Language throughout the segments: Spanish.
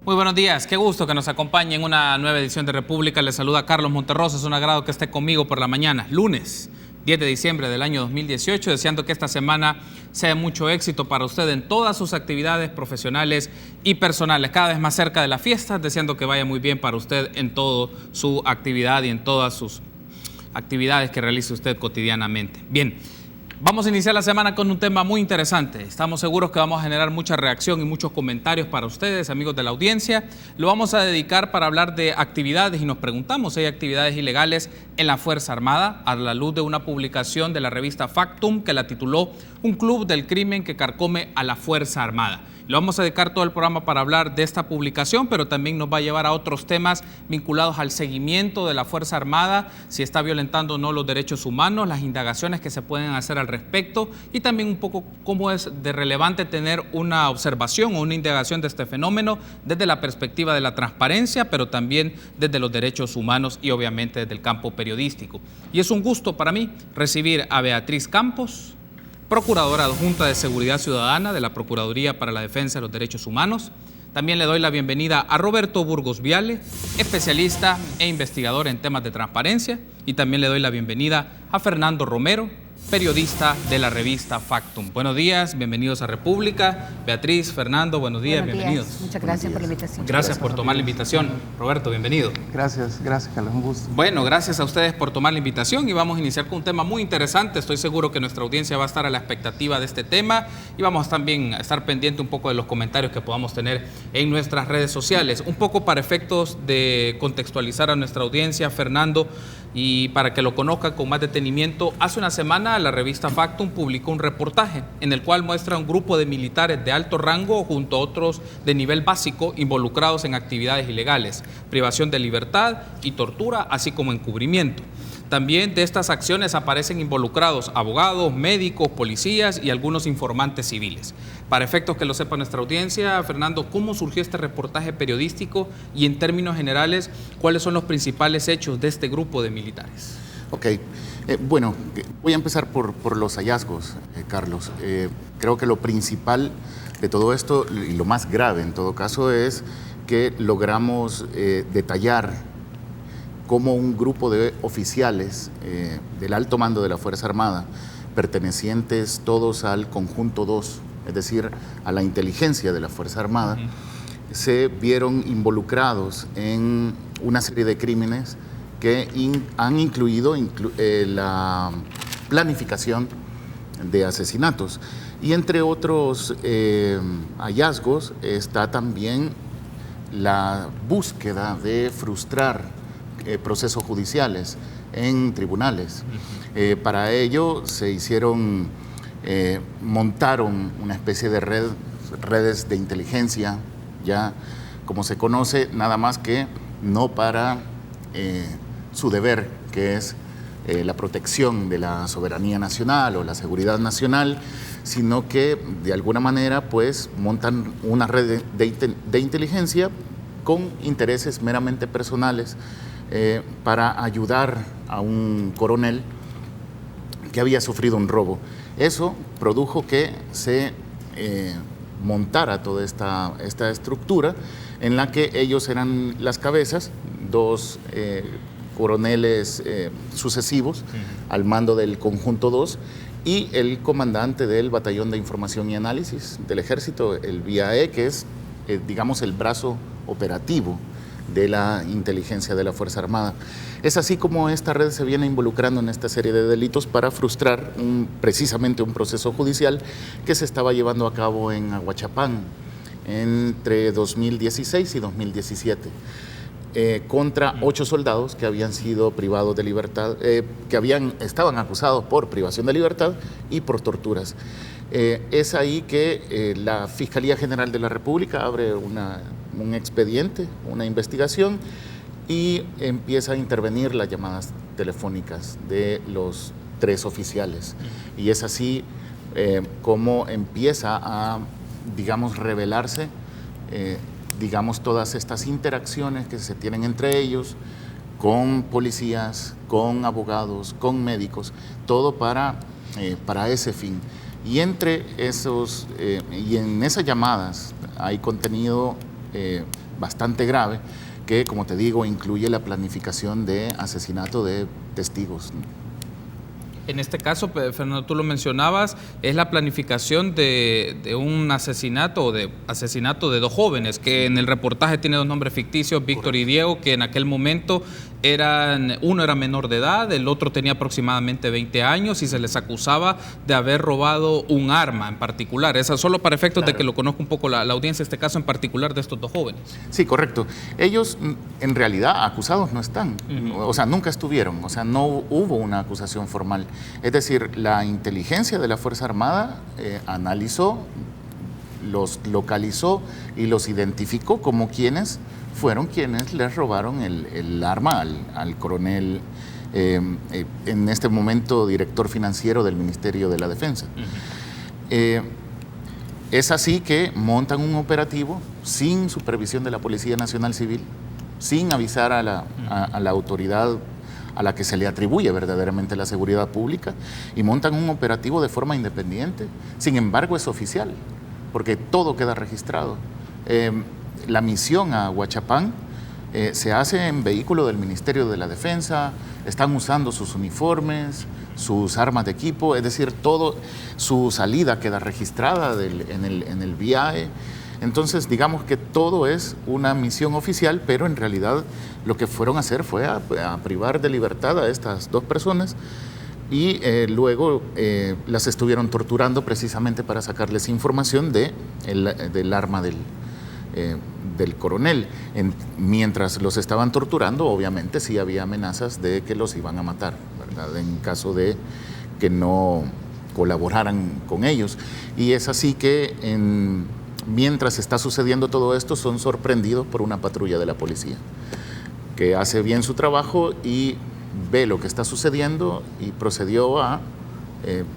Muy buenos días, qué gusto que nos acompañe en una nueva edición de República. Les saluda Carlos Monterrosa, es un agrado que esté conmigo por la mañana, lunes 10 de diciembre del año 2018, deseando que esta semana sea de mucho éxito para usted en todas sus actividades profesionales y personales, cada vez más cerca de la fiesta, deseando que vaya muy bien para usted en toda su actividad y en todas sus actividades que realice usted cotidianamente. Bien. Vamos a iniciar la semana con un tema muy interesante. Estamos seguros que vamos a generar mucha reacción y muchos comentarios para ustedes, amigos de la audiencia. Lo vamos a dedicar para hablar de actividades y nos preguntamos si hay actividades ilegales en la Fuerza Armada a la luz de una publicación de la revista Factum que la tituló Un club del crimen que carcome a la Fuerza Armada. Lo vamos a dedicar todo el programa para hablar de esta publicación, pero también nos va a llevar a otros temas vinculados al seguimiento de la Fuerza Armada, si está violentando o no los derechos humanos, las indagaciones que se pueden hacer al respecto y también un poco cómo es de relevante tener una observación o una indagación de este fenómeno desde la perspectiva de la transparencia, pero también desde los derechos humanos y obviamente desde el campo periodístico. Y es un gusto para mí recibir a Beatriz Campos, Procuradora Adjunta de Seguridad Ciudadana de la Procuraduría para la Defensa de los Derechos Humanos. También le doy la bienvenida a Roberto Burgos Viale, especialista e investigador en temas de transparencia. Y también le doy la bienvenida a Fernando Romero, periodista de la revista Factum. Buenos días, bienvenidos a República. Beatriz, Fernando, buenos días, bienvenidos. Muchas gracias por la invitación. Gracias por tomar la invitación. Roberto, bienvenido. Gracias, Carlos, un gusto. Bueno, gracias a ustedes por tomar la invitación y vamos a iniciar con un tema muy interesante. Estoy seguro que nuestra audiencia va a estar a la expectativa de este tema y vamos también a estar pendiente un poco de los comentarios que podamos tener en nuestras redes sociales. Un poco para efectos de contextualizar a nuestra audiencia, Fernando, y para que lo conozcan con más detenimiento, hace una semana la revista Factum publicó un reportaje en el cual muestra un grupo de militares de alto rango junto a otros de nivel básico involucrados en actividades ilegales, privación de libertad y tortura, así como encubrimiento. También de estas acciones aparecen involucrados abogados, médicos, policías y algunos informantes civiles. Para efectos que lo sepa nuestra audiencia, Fernando, ¿cómo surgió este reportaje periodístico y en términos generales, cuáles son los principales hechos de este grupo de militares? Ok, bueno, voy a empezar por los hallazgos, Carlos. Creo que lo principal de todo esto y lo más grave en todo caso es que logramos detallar cómo un grupo de oficiales del alto mando de la Fuerza Armada, pertenecientes todos al Conjunto 2, es decir, a la inteligencia de la Fuerza Armada, se vieron involucrados en una serie de crímenes que han incluido la planificación de asesinatos. Y entre otros hallazgos está también la búsqueda de frustrar procesos judiciales en tribunales. Para ello se montaron una especie de redes de inteligencia, ya como se conoce, nada más que no para su deber, que es la protección de la soberanía nacional o la seguridad nacional, sino que de alguna manera pues montan una red de inteligencia con intereses meramente personales para ayudar a un coronel que había sufrido un robo. Eso produjo que se montara toda esta estructura en la que ellos eran las cabezas, dos coroneles sucesivos al mando del Conjunto 2 y el comandante del Batallón de Información y Análisis del Ejército, el BIAE, que es, digamos, el brazo operativo de la inteligencia de la Fuerza Armada. Es así como esta red se viene involucrando en esta serie de delitos para frustrar precisamente un proceso judicial que se estaba llevando a cabo en Ahuachapán entre 2016 y 2017 contra 8 soldados que habían sido privados de libertad, estaban acusados por privación de libertad y por torturas. Es ahí que la Fiscalía General de la República abre un expediente, una investigación y empieza a intervenir las llamadas telefónicas de los 3 oficiales. Y es así como empieza a, digamos, revelarse, todas estas interacciones que se tienen entre ellos, con policías, con abogados, con médicos, todo para ese fin. Y entre esos, y en esas llamadas hay contenido bastante grave que, como te digo, incluye la planificación de asesinato de testigos. En este caso, Fernando, tú lo mencionabas, es la planificación de un asesinato o de asesinato de dos jóvenes, que en el reportaje tiene dos nombres ficticios, Víctor y Diego, que en aquel momento uno era menor de edad, el otro tenía aproximadamente 20 años y se les acusaba de haber robado un arma en particular. Eso solo para efectos de que lo conozca un poco la audiencia, este caso en particular de estos dos jóvenes. Sí, correcto. Ellos en realidad acusados no están, o sea, nunca estuvieron, o sea, no hubo una acusación formal. Es decir, la inteligencia de la Fuerza Armada analizó, los localizó y los identificó como quienes fueron quienes les robaron el arma al coronel, en este momento director financiero del Ministerio de la Defensa. Es así que montan un operativo sin supervisión de la Policía Nacional Civil, sin avisar a la autoridad a la que se le atribuye verdaderamente la seguridad pública, y montan un operativo de forma independiente. Sin embargo, es oficial, porque todo queda registrado. La misión a Huachapán se hace en vehículo del Ministerio de la Defensa, están usando sus uniformes, sus armas de equipo, es decir, todo, su salida queda registrada en el viaje. Entonces, digamos que todo es una misión oficial, pero en realidad lo que fueron a hacer fue a privar de libertad a estas dos personas y luego las estuvieron torturando precisamente para sacarles información del arma del coronel. Mientras los estaban torturando, obviamente sí había amenazas de que los iban a matar, ¿verdad?, en caso de que no colaboraran con ellos. Y es así que mientras está sucediendo todo esto, son sorprendidos por una patrulla de la policía, que hace bien su trabajo y ve lo que está sucediendo y procedió a,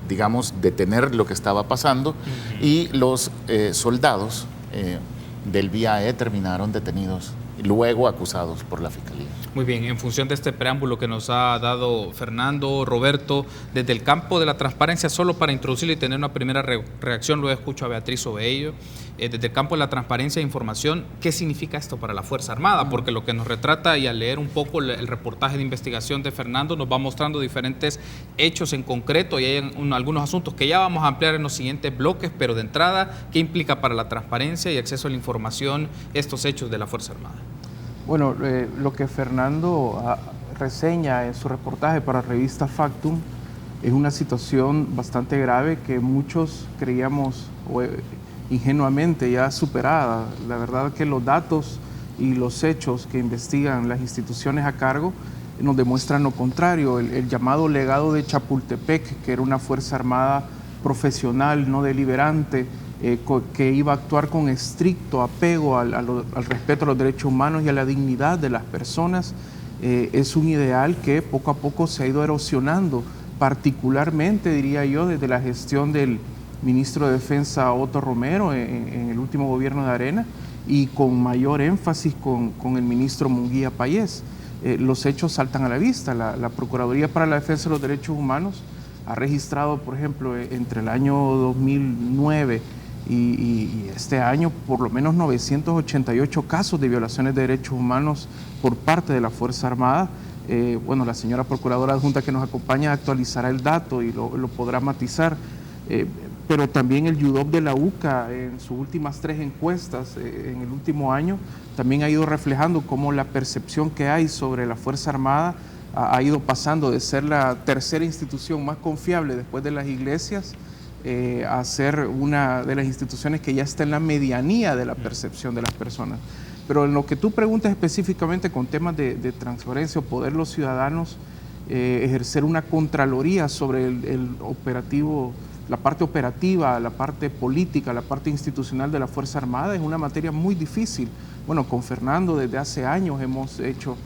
digamos, detener lo que estaba pasando, y los soldados del VIAE terminaron detenidos y luego acusados por la Fiscalía. Muy bien, en función de este preámbulo que nos ha dado Fernando, Roberto, desde el campo de la transparencia, solo para introducirlo y tener una primera reacción, luego escucho a Beatriz sobre ello, desde el campo de la transparencia e información, ¿qué significa esto para la Fuerza Armada? Porque lo que nos retrata, y al leer un poco el reportaje de investigación de Fernando, nos va mostrando diferentes hechos en concreto, y hay algunos asuntos que ya vamos a ampliar en los siguientes bloques, pero de entrada, ¿qué implica para la transparencia y acceso a la información estos hechos de la Fuerza Armada? Bueno, lo que Fernando reseña en su reportaje para la revista Factum es una situación bastante grave que muchos creíamos ingenuamente ya superada. La verdad que los datos y los hechos que investigan las instituciones a cargo nos demuestran lo contrario. El llamado legado de Chapultepec, que era una Fuerza Armada profesional, no deliberante, que iba a actuar con estricto apego al respeto a los derechos humanos y a la dignidad de las personas, es un ideal que poco a poco se ha ido erosionando, particularmente, diría yo, desde la gestión del ministro de Defensa Otto Romero en el último gobierno de Arena, y con mayor énfasis con el ministro Munguía Payés. Los hechos saltan a la vista. La Procuraduría para la Defensa de los Derechos Humanos ha registrado, por ejemplo, entre el año 2009 y este año, por lo menos 988 casos de violaciones de derechos humanos por parte de la Fuerza Armada. Bueno, la señora Procuradora Adjunta que nos acompaña actualizará el dato y lo podrá matizar. Pero también el YUDOP de la UCA, en sus últimas 3 encuestas en el último año, también ha ido reflejando cómo la percepción que hay sobre la Fuerza Armada ha ido pasando de ser la tercera institución más confiable después de las iglesias a ser una de las instituciones que ya está en la medianía de la percepción de las personas. Pero en lo que tú preguntas específicamente con temas de transparencia o poder los ciudadanos ejercer una contraloría sobre el operativo, la parte operativa, la parte política, la parte institucional de la Fuerza Armada, es una materia muy difícil. Bueno, con Fernando desde hace años hemos hecho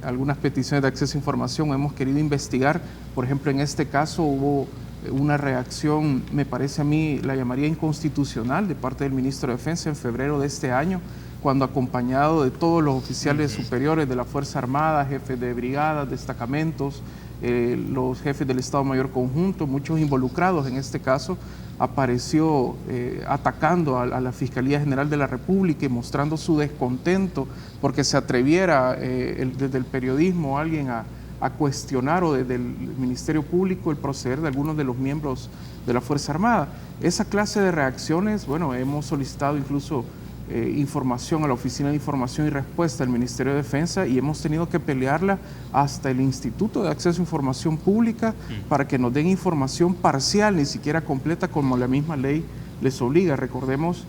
algunas peticiones de acceso a información, hemos querido investigar. Por ejemplo, en este caso hubo una reacción, me parece a mí, la llamaría inconstitucional, de parte del ministro de Defensa en febrero de este año, cuando acompañado de todos los oficiales superiores de la Fuerza Armada, jefes de brigadas, destacamentos, los jefes del Estado Mayor Conjunto, muchos involucrados en este caso, apareció atacando a la Fiscalía General de la República y mostrando su descontento porque se atreviera desde el periodismo alguien a cuestionar, o desde el Ministerio Público, el proceder de algunos de los miembros de la Fuerza Armada. Esa clase de reacciones, bueno, hemos solicitado incluso información a la Oficina de Información y Respuesta del Ministerio de Defensa y hemos tenido que pelearla hasta el Instituto de Acceso a Información Pública para que nos den información parcial, ni siquiera completa, como la misma ley les obliga. Recordemos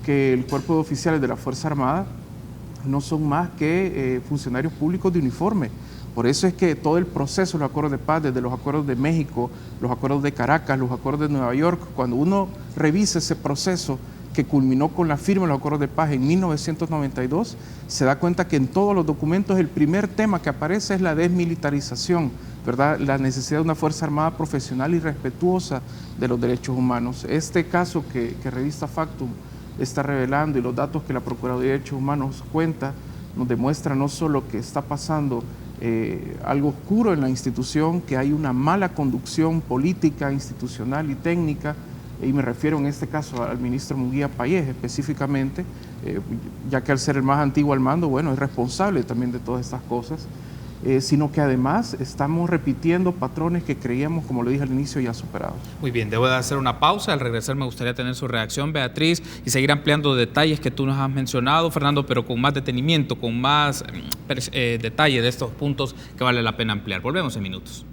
que el cuerpo de oficiales de la Fuerza Armada no son más que funcionarios públicos de uniforme. Por eso es que todo el proceso, los acuerdos de paz, desde los acuerdos de México, los acuerdos de Caracas, los acuerdos de Nueva York, cuando uno revisa ese proceso que culminó con la firma de los acuerdos de paz en 1992, se da cuenta que en todos los documentos el primer tema que aparece es la desmilitarización, ¿verdad? La necesidad de una Fuerza Armada profesional y respetuosa de los derechos humanos. Este caso que Revista Factum está revelando y los datos que la Procuraduría de Derechos Humanos cuenta, nos demuestra no solo que está pasando algo oscuro en la institución, que hay una mala conducción política, institucional y técnica, y me refiero en este caso al ministro Munguía Payés específicamente, ya que al ser el más antiguo al mando, bueno, es responsable también de todas estas cosas, sino que además estamos repitiendo patrones que creíamos, como lo dije al inicio, ya superados. Muy bien, debo de hacer una pausa. Al regresar me gustaría tener su reacción, Beatriz, y seguir ampliando detalles que tú nos has mencionado, Fernando, pero con más detenimiento, con más detalle de estos puntos que vale la pena ampliar. Volvemos en minutos.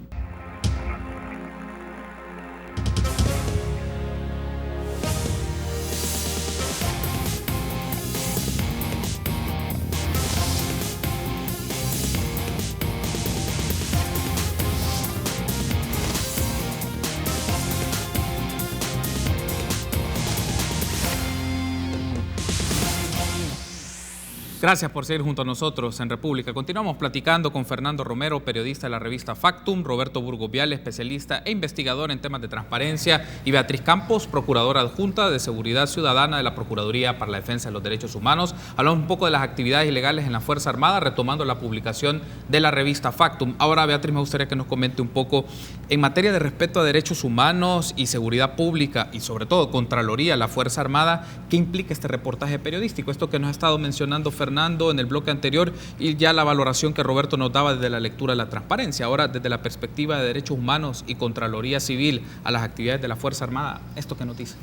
Gracias por seguir junto a nosotros en República. Continuamos platicando con Fernando Romero, periodista de la revista Factum, Roberto Burgos Vial, especialista e investigador en temas de transparencia, y Beatriz Campos, procuradora adjunta de Seguridad Ciudadana de la Procuraduría para la Defensa de los Derechos Humanos. Hablamos un poco de las actividades ilegales en la Fuerza Armada, retomando la publicación de la revista Factum. Ahora, Beatriz, me gustaría que nos comente un poco en materia de respeto a derechos humanos y seguridad pública, y sobre todo Contraloría, la Fuerza Armada, ¿qué implica este reportaje periodístico? Esto que nos ha estado mencionando Fernando en el bloque anterior, y ya la valoración que Roberto nos daba desde la lectura de la transparencia. Ahora, desde la perspectiva de derechos humanos y Contraloría Civil a las actividades de la Fuerza Armada, ¿esto qué nos dice?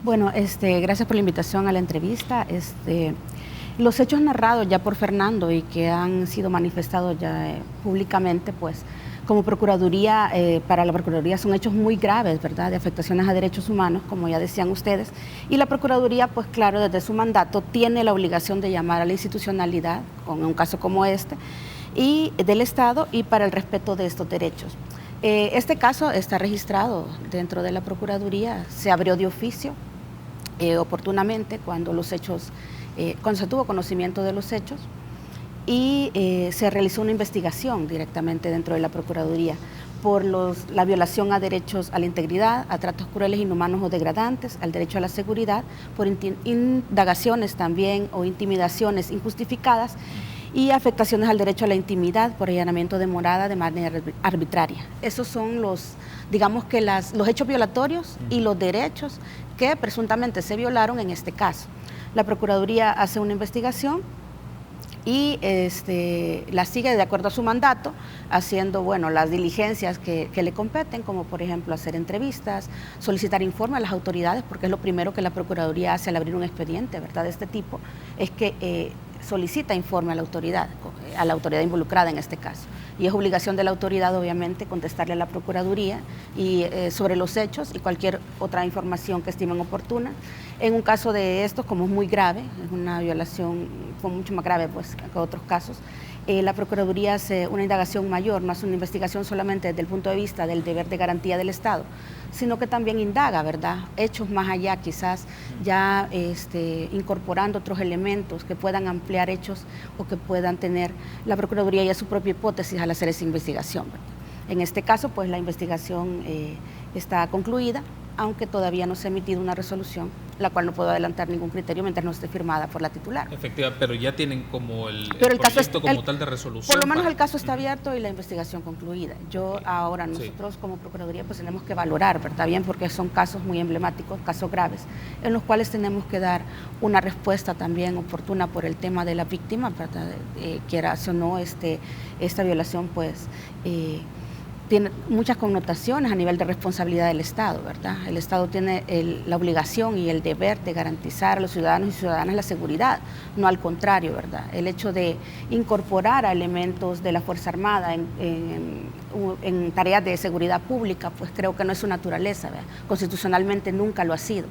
Bueno, gracias por la invitación a la entrevista. Los hechos narrados ya por Fernando y que han sido manifestados ya públicamente, pues como Procuraduría, para la Procuraduría son hechos muy graves, ¿verdad?, de afectaciones a derechos humanos, como ya decían ustedes, y la Procuraduría, pues claro, desde su mandato tiene la obligación de llamar a la institucionalidad, con un caso como este, y del Estado, y para el respeto de estos derechos. Este caso está registrado dentro de la Procuraduría, se abrió de oficio oportunamente cuando los hechos, cuando se tuvo conocimiento de los hechos, y se realizó una investigación directamente dentro de la Procuraduría por la violación a derechos a la integridad, a tratos crueles, inhumanos o degradantes, al derecho a la seguridad, por indagaciones también o intimidaciones injustificadas y afectaciones al derecho a la intimidad por allanamiento de morada de manera arbitraria. Esos son digamos que los hechos violatorios y los derechos que presuntamente se violaron en este caso. La Procuraduría hace una investigación y la sigue de acuerdo a su mandato, haciendo las diligencias que le competen, como por ejemplo hacer entrevistas, solicitar informe a las autoridades, porque es lo primero que la Procuraduría hace al abrir un expediente, ¿verdad?, de este tipo, es que solicita informe a la autoridad involucrada en este caso. Y es obligación de la autoridad, obviamente, contestarle a la Procuraduría y sobre los hechos y cualquier otra información que estimen oportuna. En un caso de estos, como es muy grave, es una violación, fue mucho más grave pues, que otros casos, la Procuraduría hace una indagación mayor, no hace una investigación solamente desde el punto de vista del deber de garantía del Estado, sino que también indaga, ¿verdad?, hechos más allá, quizás ya incorporando otros elementos que puedan ampliar hechos o que puedan tener la Procuraduría ya su propia hipótesis al hacer esa investigación, ¿verdad? En este caso, pues la investigación está concluida, aunque todavía no se ha emitido una resolución la cual no puedo adelantar ningún criterio mientras no esté firmada por la titular. Efectivamente, pero ya tienen como el Pero el caso proyecto como tal de resolución. Por lo menos el caso está abierto y la investigación concluida. Yo ahora, nosotros como Procuraduría, pues tenemos que valorar, ¿verdad? Bien, porque son casos muy emblemáticos, casos graves, en los cuales tenemos que dar una respuesta también oportuna por el tema de la víctima, ¿verdad? Quieras o no, esta violación, pues, tiene muchas connotaciones a nivel de responsabilidad del Estado, ¿verdad? El Estado tiene la obligación y el deber de garantizar a los ciudadanos y ciudadanas la seguridad, no al contrario, ¿verdad? El hecho de incorporar a elementos de la Fuerza Armada en tareas de seguridad pública, pues creo que no es su naturaleza, ¿verdad? Constitucionalmente nunca lo ha sido.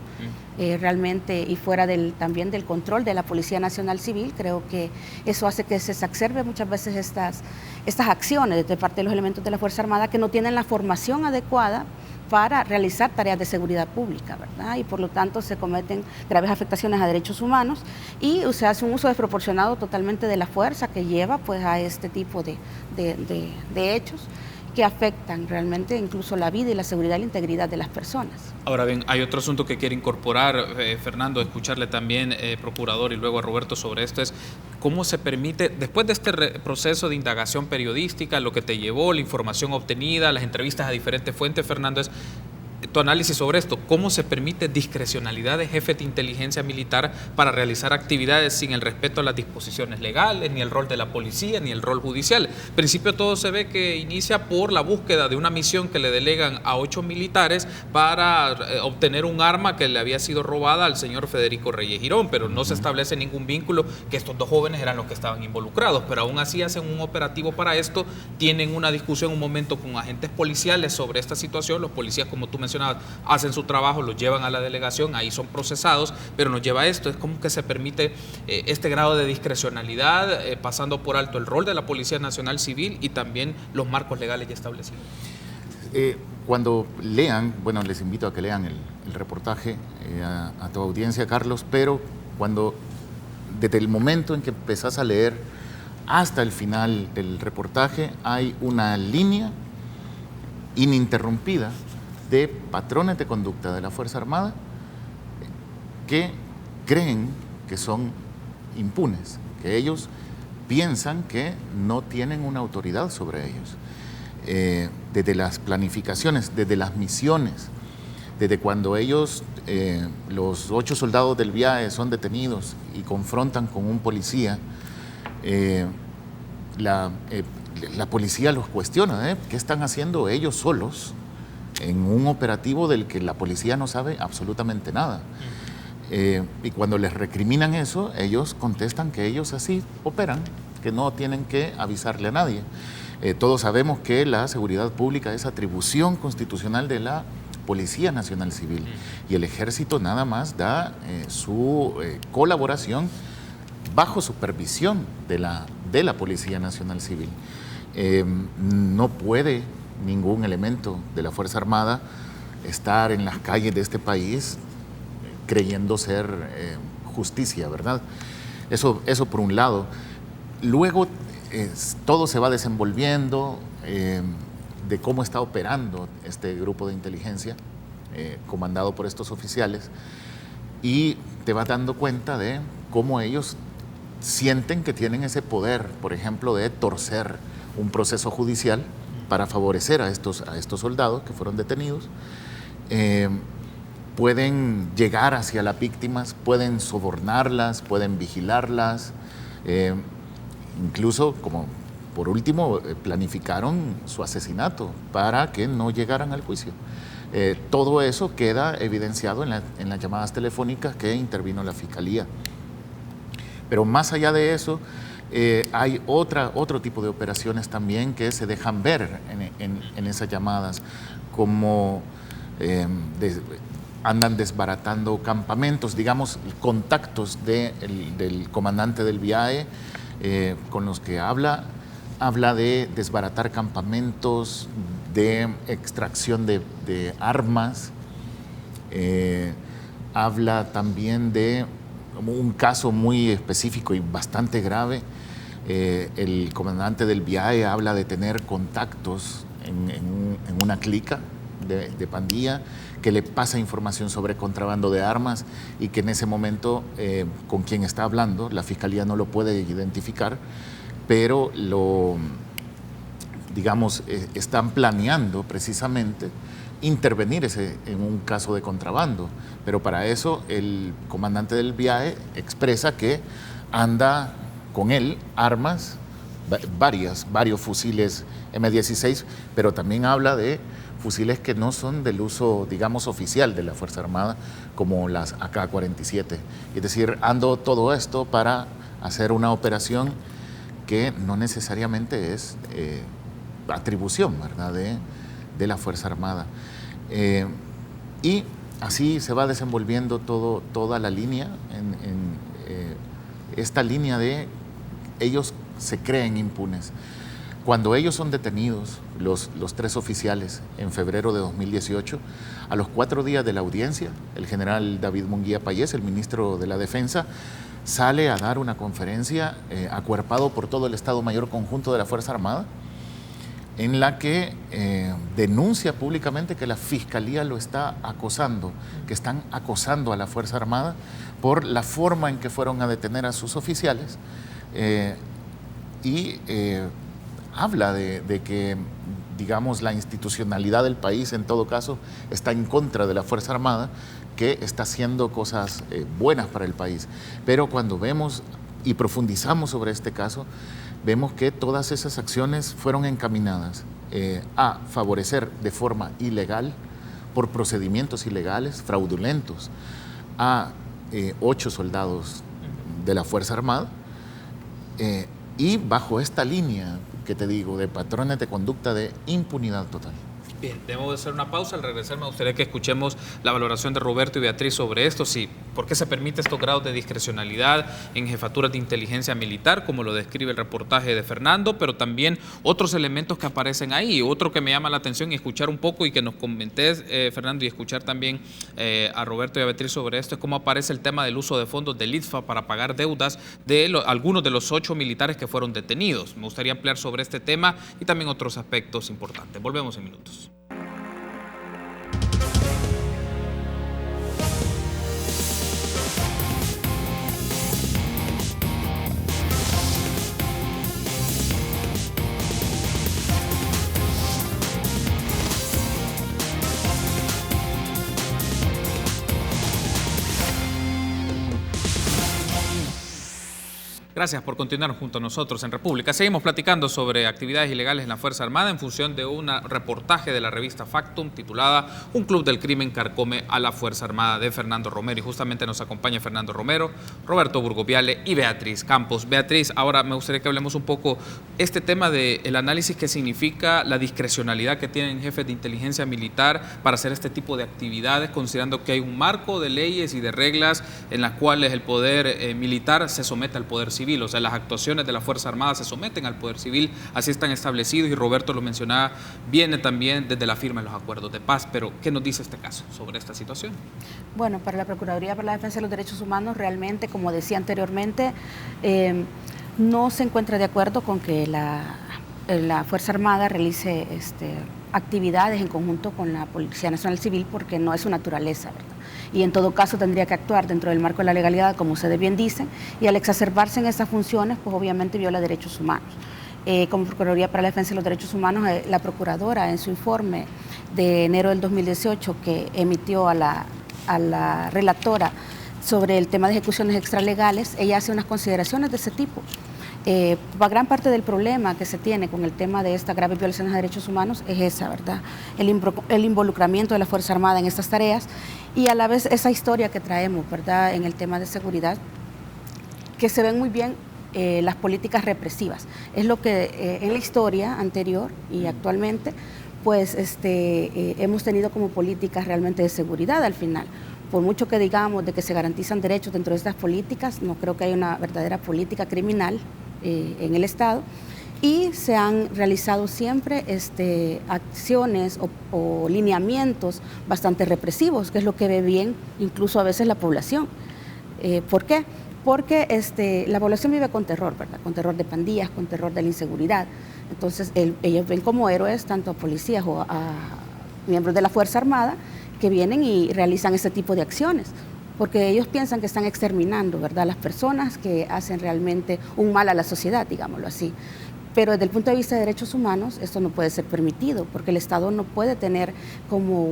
Realmente, y fuera también del control de la Policía Nacional Civil, creo que eso hace que se exacerbe muchas veces estas acciones de parte de los elementos de la Fuerza Armada que no tienen la formación adecuada para realizar tareas de seguridad pública, ¿verdad? Y por lo tanto se cometen graves afectaciones a derechos humanos y se hace un uso desproporcionado totalmente de la fuerza que lleva pues a este tipo de hechos que afectan realmente incluso la vida y la seguridad y la integridad de las personas. Ahora bien, hay otro asunto que quiere incorporar, Fernando, escucharle también, procurador, y luego a Roberto sobre esto, es cómo se permite, después de este proceso de indagación periodística, lo que te llevó, la información obtenida, las entrevistas a diferentes fuentes, Fernando, es tu análisis sobre esto, cómo se permite discrecionalidad de jefes de inteligencia militar para realizar actividades sin el respeto a las disposiciones legales, ni el rol de la policía, ni el rol judicial. En principio todo se ve que inicia por la búsqueda de una misión que le delegan a 8 militares para obtener un arma que le había sido robada al señor Federico Reyes Girón, pero no se establece ningún vínculo que estos 2 jóvenes eran los que estaban involucrados, pero aún así hacen un operativo para esto, tienen una discusión un momento con agentes policiales sobre esta situación, los policías, como tú mencionabas, hacen su trabajo, los llevan a la delegación, ahí son procesados, pero nos lleva a esto, es como que se permite este grado de discrecionalidad, pasando por alto el rol de la Policía Nacional Civil y también los marcos legales ya establecidos. Cuando lean, bueno, les invito a que lean el reportaje a tu audiencia, Carlos, pero desde el momento en que empezás a leer hasta el final del reportaje, hay una línea ininterrumpida de patrones de conducta de la Fuerza Armada que creen que son impunes, que ellos piensan que no tienen una autoridad sobre ellos. Desde las planificaciones, desde las misiones, desde cuando ellos, los 8 soldados del VIAE son detenidos y confrontan con un policía, la policía los cuestiona, ¿qué están haciendo ellos solos en un operativo del que la policía no sabe absolutamente nada? Y cuando les recriminan eso, ellos contestan que ellos así operan, que no tienen que avisarle a nadie. Todos sabemos que la seguridad pública es atribución constitucional de la Policía Nacional Civil y el Ejército nada más da su colaboración bajo supervisión de la Policía Nacional Civil. No puede ningún elemento de la Fuerza Armada estar en las calles de este país creyendo ser justicia, ¿verdad? Eso por un lado. Luego todo se va desenvolviendo de cómo está operando este grupo de inteligencia comandado por estos oficiales y te vas dando cuenta de cómo ellos sienten que tienen ese poder, por ejemplo, de torcer un proceso judicial para favorecer a estos soldados que fueron detenidos. Pueden llegar hacia las víctimas, pueden sobornarlas, pueden vigilarlas, incluso, como por último, planificaron su asesinato para que no llegaran al juicio. Todo eso queda evidenciado en las llamadas telefónicas que intervino la Fiscalía. Pero más allá de eso, hay otro tipo de operaciones también que se dejan ver en esas llamadas, como andan desbaratando campamentos, digamos, contactos del comandante del VIAE con los que habla de desbaratar campamentos, de extracción de armas, habla también de un caso muy específico y bastante grave. El comandante del VIAE habla de tener contactos en una clica de pandilla, que le pasa información sobre contrabando de armas y que en ese momento con quien está hablando, la fiscalía no lo puede identificar, pero están planeando precisamente intervenir en un caso de contrabando. Pero para eso el comandante del BIAE expresa que anda con él armas, varios fusiles M16, pero también habla de fusiles que no son del uso, digamos, oficial de la Fuerza Armada, como las AK-47. Es decir, ando todo esto para hacer una operación que no necesariamente es atribución, ¿verdad?, de la Fuerza Armada. Y así se va desenvolviendo toda la línea, esta línea de ellos se creen impunes. Cuando ellos son detenidos, los 3 oficiales, en febrero de 2018, a los 4 días de la audiencia, el general David Munguía Payés, el ministro de la Defensa, sale a dar una conferencia acuerpado por todo el Estado Mayor Conjunto de la Fuerza Armada, en la que denuncia públicamente que la Fiscalía lo está acosando, que están acosando a la Fuerza Armada por la forma en que fueron a detener a sus oficiales, habla de que, digamos, la institucionalidad del país, en todo caso, está en contra de la Fuerza Armada, que está haciendo cosas buenas para el país. Pero cuando vemos y profundizamos sobre este caso, vemos que todas esas acciones fueron encaminadas a favorecer de forma ilegal, por procedimientos ilegales, fraudulentos, a 8 soldados de la Fuerza Armada, y bajo esta línea que te digo, de patrones de conducta de impunidad total. Bien, debemos hacer una pausa. Al regresar me gustaría que escuchemos la valoración de Roberto y Beatriz sobre esto. Sí, ¿por qué se permite estos grados de discrecionalidad en jefaturas de inteligencia militar, como lo describe el reportaje de Fernando, pero también otros elementos que aparecen ahí? Otro que me llama la atención y escuchar un poco y que nos comentes, Fernando, y escuchar también a Roberto y a Beatriz sobre esto, es cómo aparece el tema del uso de fondos del ITFA para pagar deudas de algunos de los 8 militares que fueron detenidos. Me gustaría ampliar sobre este tema y también otros aspectos importantes. Volvemos en minutos. Gracias por continuar junto a nosotros en República. Seguimos platicando sobre actividades ilegales en la Fuerza Armada en función de un reportaje de la revista Factum titulada Un club del crimen carcome a la Fuerza Armada, de Fernando Romero. Y justamente nos acompaña Fernando Romero, Roberto Burgoviale y Beatriz Campos. Beatriz, ahora me gustaría que hablemos un poco este tema del análisis que significa la discrecionalidad que tienen jefes de inteligencia militar para hacer este tipo de actividades, considerando que hay un marco de leyes y de reglas en las cuales el poder militar se somete al poder civil. O sea, las actuaciones de la Fuerza Armada se someten al poder civil, así están establecidos, y Roberto lo mencionaba, viene también desde la firma de los acuerdos de paz. Pero, ¿qué nos dice este caso sobre esta situación? Bueno, para la Procuraduría para la Defensa de los Derechos Humanos, realmente, como decía anteriormente, no se encuentra de acuerdo con que la Fuerza Armada realice actividades en conjunto con la Policía Nacional Civil, porque no es su naturaleza, ¿verdad? Y en todo caso tendría que actuar dentro del marco de la legalidad, como ustedes bien dicen, y al exacerbarse en esas funciones, pues obviamente viola derechos humanos. Como Procuraduría para la Defensa de los Derechos Humanos, la Procuradora, en su informe de enero del 2018 que emitió a la relatora sobre el tema de ejecuciones extralegales, ella hace unas consideraciones de ese tipo. Gran parte del problema que se tiene con el tema de estas graves violaciones de derechos humanos es esa, ¿verdad? El involucramiento de la Fuerza Armada en estas tareas y a la vez esa historia que traemos, ¿verdad?, en el tema de seguridad, que se ven muy bien las políticas represivas. Es lo que en la historia anterior y actualmente, pues hemos tenido como políticas realmente de seguridad al final. Por mucho que digamos de que se garantizan derechos dentro de estas políticas, no creo que haya una verdadera política criminal en el Estado, y se han realizado siempre acciones o lineamientos bastante represivos, que es lo que ve bien incluso a veces la población. ¿Por qué? Porque la población vive con terror, ¿verdad? Con terror de pandillas, con terror de la inseguridad. Entonces ellos ven como héroes tanto a policías o a miembros de la Fuerza Armada que vienen y realizan este tipo de acciones, porque ellos piensan que están exterminando, ¿verdad?, a las personas que hacen realmente un mal a la sociedad, digámoslo así. Pero desde el punto de vista de derechos humanos, esto no puede ser permitido, porque el Estado no puede tener como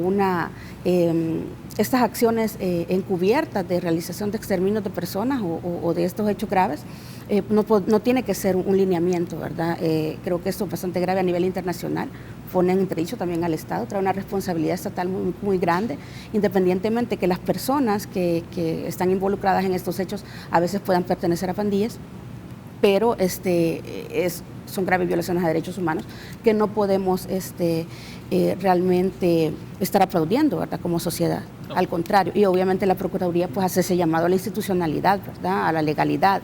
estas acciones encubiertas de realización de exterminios de personas o de estos hechos graves. No tiene que ser un lineamiento, ¿verdad? Creo que esto es bastante grave a nivel internacional. Pone en entredicho también al Estado, trae una responsabilidad estatal muy, muy grande, independientemente que las personas que están involucradas en estos hechos a veces puedan pertenecer a pandillas, pero son graves violaciones a derechos humanos que no podemos realmente estar aplaudiendo, ¿verdad?, como sociedad. No. Al contrario, y obviamente la Procuraduría pues hace ese llamado a la institucionalidad, ¿verdad?, a la legalidad,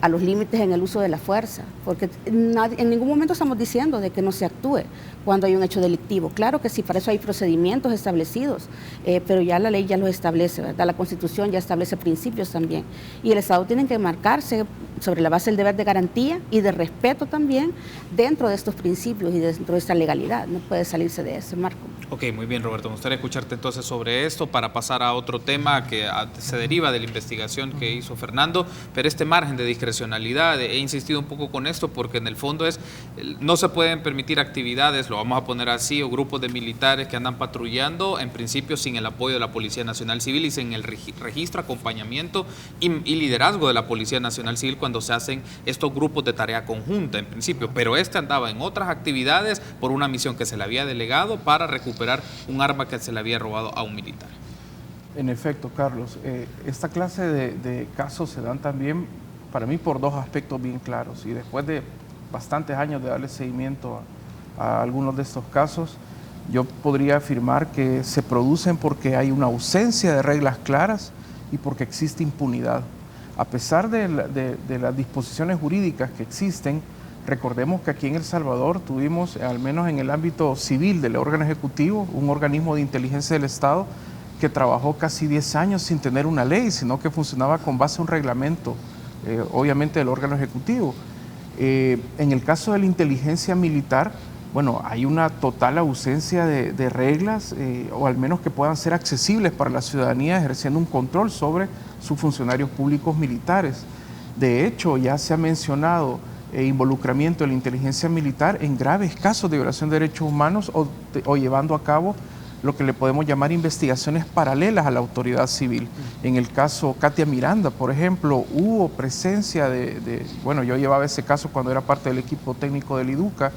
a los límites en el uso de la fuerza, porque en ningún momento estamos diciendo de que no se actúe cuando hay un hecho delictivo. Claro que sí, para eso hay procedimientos establecidos, pero ya la ley ya los establece, ¿verdad? La Constitución ya establece principios también, y el Estado tiene que marcarse sobre la base del deber de garantía y de respeto también dentro de estos principios y dentro de esta legalidad. No puede salirse de ese marco. Ok, muy bien, Roberto. Me gustaría escucharte entonces sobre esto para pasar a otro tema que se deriva de la investigación que hizo Fernando, pero este margen de discrecionalidad, he insistido un poco con esto porque en el fondo no se pueden permitir actividades, lo vamos a poner así, o grupos de militares que andan patrullando, en principio sin el apoyo de la Policía Nacional Civil y sin el registro, acompañamiento y liderazgo de la Policía Nacional Civil cuando se hacen estos grupos de tarea conjunta, en principio, pero andaba en otras actividades por una misión que se le había delegado para recuperar un arma que se le había robado a un militar. En efecto, Carlos, esta clase de casos se dan también, para mí, por dos aspectos bien claros, y después de bastantes años de darle seguimiento a algunos de estos casos, yo podría afirmar que se producen porque hay una ausencia de reglas claras y porque existe impunidad. A pesar de las disposiciones jurídicas que existen, recordemos que aquí en El Salvador tuvimos, al menos en el ámbito civil del órgano ejecutivo, un organismo de inteligencia del Estado que trabajó casi 10 años sin tener una ley, sino que funcionaba con base a un reglamento, obviamente del órgano ejecutivo. En el caso de la inteligencia militar, bueno, hay una total ausencia de reglas, o al menos que puedan ser accesibles para la ciudadanía, ejerciendo un control sobre sus funcionarios públicos militares. De hecho, ya se ha mencionado involucramiento de la inteligencia militar en graves casos de violación de derechos humanos o llevando a cabo lo que le podemos llamar investigaciones paralelas a la autoridad civil. En el caso Katia Miranda, por ejemplo, hubo presencia bueno, yo llevaba ese caso cuando era parte del equipo técnico del IDUCA,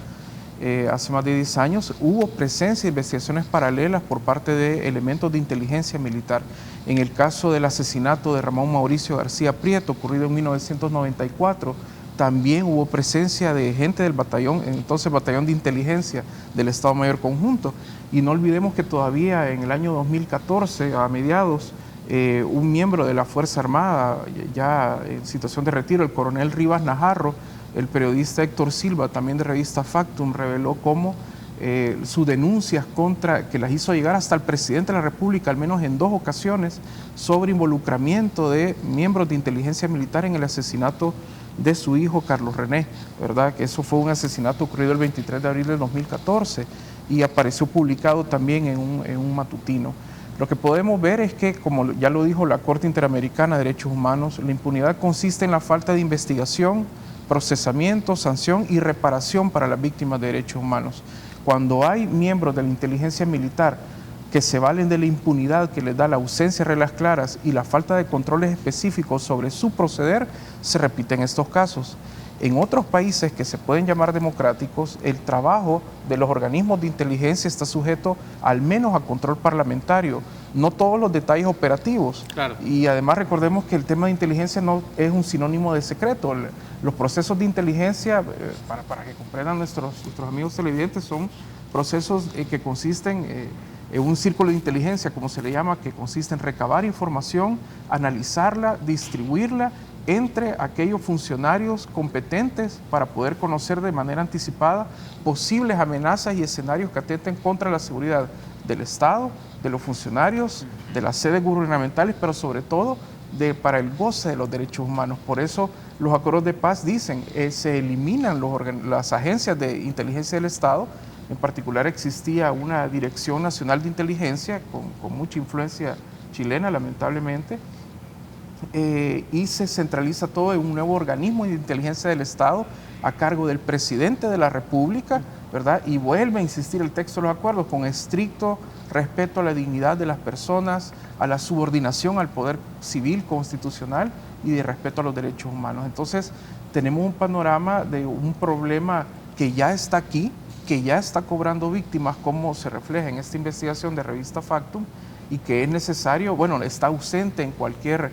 hace más de 10 años, hubo presencia de investigaciones paralelas por parte de elementos de inteligencia militar. En el caso del asesinato de Ramón Mauricio García Prieto, ocurrido en 1994, también hubo presencia de gente del batallón, entonces Batallón de Inteligencia del Estado Mayor Conjunto. Y no olvidemos que todavía en el año 2014, a mediados, un miembro de la Fuerza Armada, ya en situación de retiro, el coronel Rivas Najarro, el periodista Héctor Silva, también de revista Factum, reveló cómo sus denuncias que las hizo llegar hasta el presidente de la República, al menos en 2 ocasiones, sobre involucramiento de miembros de inteligencia militar en el asesinato de su hijo Carlos René, ¿verdad? Que eso fue un asesinato ocurrido el 23 de abril de 2014 y apareció publicado también en un matutino. Lo que podemos ver es que, como ya lo dijo la Corte Interamericana de Derechos Humanos, la impunidad consiste en la falta de investigación, procesamiento, sanción y reparación para las víctimas de derechos humanos. Cuando hay miembros de la inteligencia militar que se valen de la impunidad que les da la ausencia de reglas claras y la falta de controles específicos sobre su proceder, se repiten estos casos. En otros países que se pueden llamar democráticos, el trabajo de los organismos de inteligencia está sujeto al menos a control parlamentario, no todos los detalles operativos. Claro. Y además recordemos que el tema de inteligencia no es un sinónimo de secreto. Los procesos de inteligencia, para que comprendan nuestros amigos televidentes, son procesos que consisten en un círculo de inteligencia, como se le llama, que consiste en recabar información, analizarla, distribuirla entre aquellos funcionarios competentes para poder conocer de manera anticipada posibles amenazas y escenarios que atenten contra la seguridad del Estado, de los funcionarios, de las sedes gubernamentales, pero sobre todo para el goce de los derechos humanos. Por eso los acuerdos de paz dicen se eliminan las agencias de inteligencia del Estado En particular existía una Dirección Nacional de Inteligencia con mucha influencia chilena, lamentablemente, y se centraliza todo en un nuevo organismo de inteligencia del Estado a cargo del presidente de la República, ¿verdad? Y vuelve a insistir el texto de los acuerdos con estricto respeto a la dignidad de las personas, a la subordinación al poder civil constitucional y de respeto a los derechos humanos. Entonces, tenemos un panorama de un problema que ya está aquí, que ya está cobrando víctimas, como se refleja en esta investigación de Revista Factum, y que es necesario, bueno, está ausente en cualquier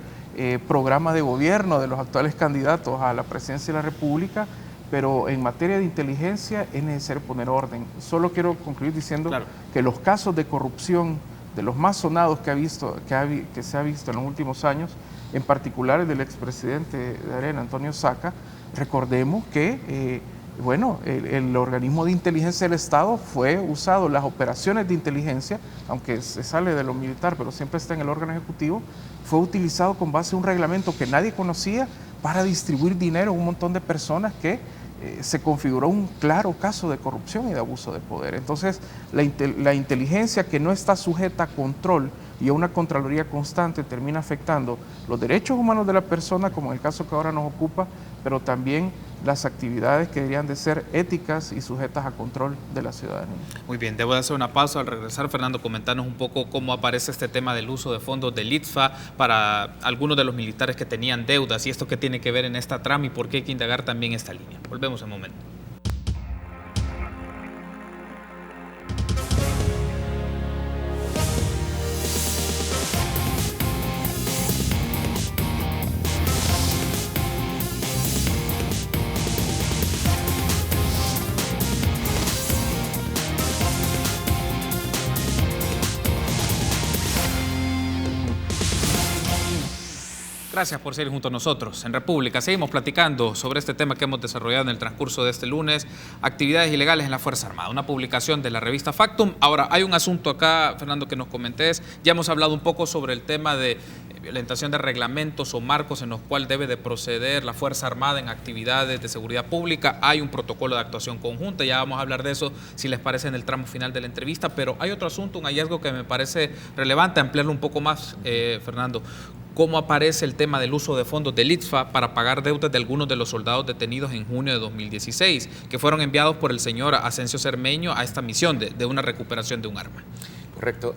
programa de gobierno de los actuales candidatos a la presidencia de la República, pero en materia de inteligencia es necesario poner orden. Solo quiero concluir diciendo que los casos de corrupción, de los más sonados que se ha visto en los últimos años, en particular el del expresidente de Arena, Antonio Saca, recordemos que el organismo de inteligencia del Estado fue usado, las operaciones de inteligencia, aunque se sale de lo militar, pero siempre está en el órgano ejecutivo, fue utilizado con base en un reglamento que nadie conocía para distribuir dinero a un montón de personas que se configuró un claro caso de corrupción y de abuso de poder. Entonces, la inteligencia que no está sujeta a control y a una contraloría constante termina afectando los derechos humanos de la persona, como en el caso que ahora nos ocupa, pero también las actividades que deberían de ser éticas y sujetas a control de la ciudadanía. Muy bien, debo hacer una pausa. Al regresar, Fernando, comentarnos un poco cómo aparece este tema del uso de fondos del ITFA para algunos de los militares que tenían deudas y esto que tiene que ver en esta trama y por qué hay que indagar también esta línea. Volvemos en un momento. Gracias por seguir junto a nosotros. En República seguimos platicando sobre este tema que hemos desarrollado en el transcurso de este lunes, actividades ilegales en la Fuerza Armada, una publicación de la revista Factum. Ahora, hay un asunto acá, Fernando, que nos comentes. Ya hemos hablado un poco sobre el tema de violentación de reglamentos o marcos en los cuales debe de proceder la Fuerza Armada en actividades de seguridad pública. Hay un protocolo de actuación conjunta, ya vamos a hablar de eso si les parece en el tramo final de la entrevista, pero hay otro asunto, un hallazgo que me parece relevante, ampliarlo un poco más, Fernando. ¿Cómo aparece el tema del uso de fondos del ITFA para pagar deudas de algunos de los soldados detenidos en junio de 2016, que fueron enviados por el señor Asensio Cermeño a esta misión de una recuperación de un arma? Correcto.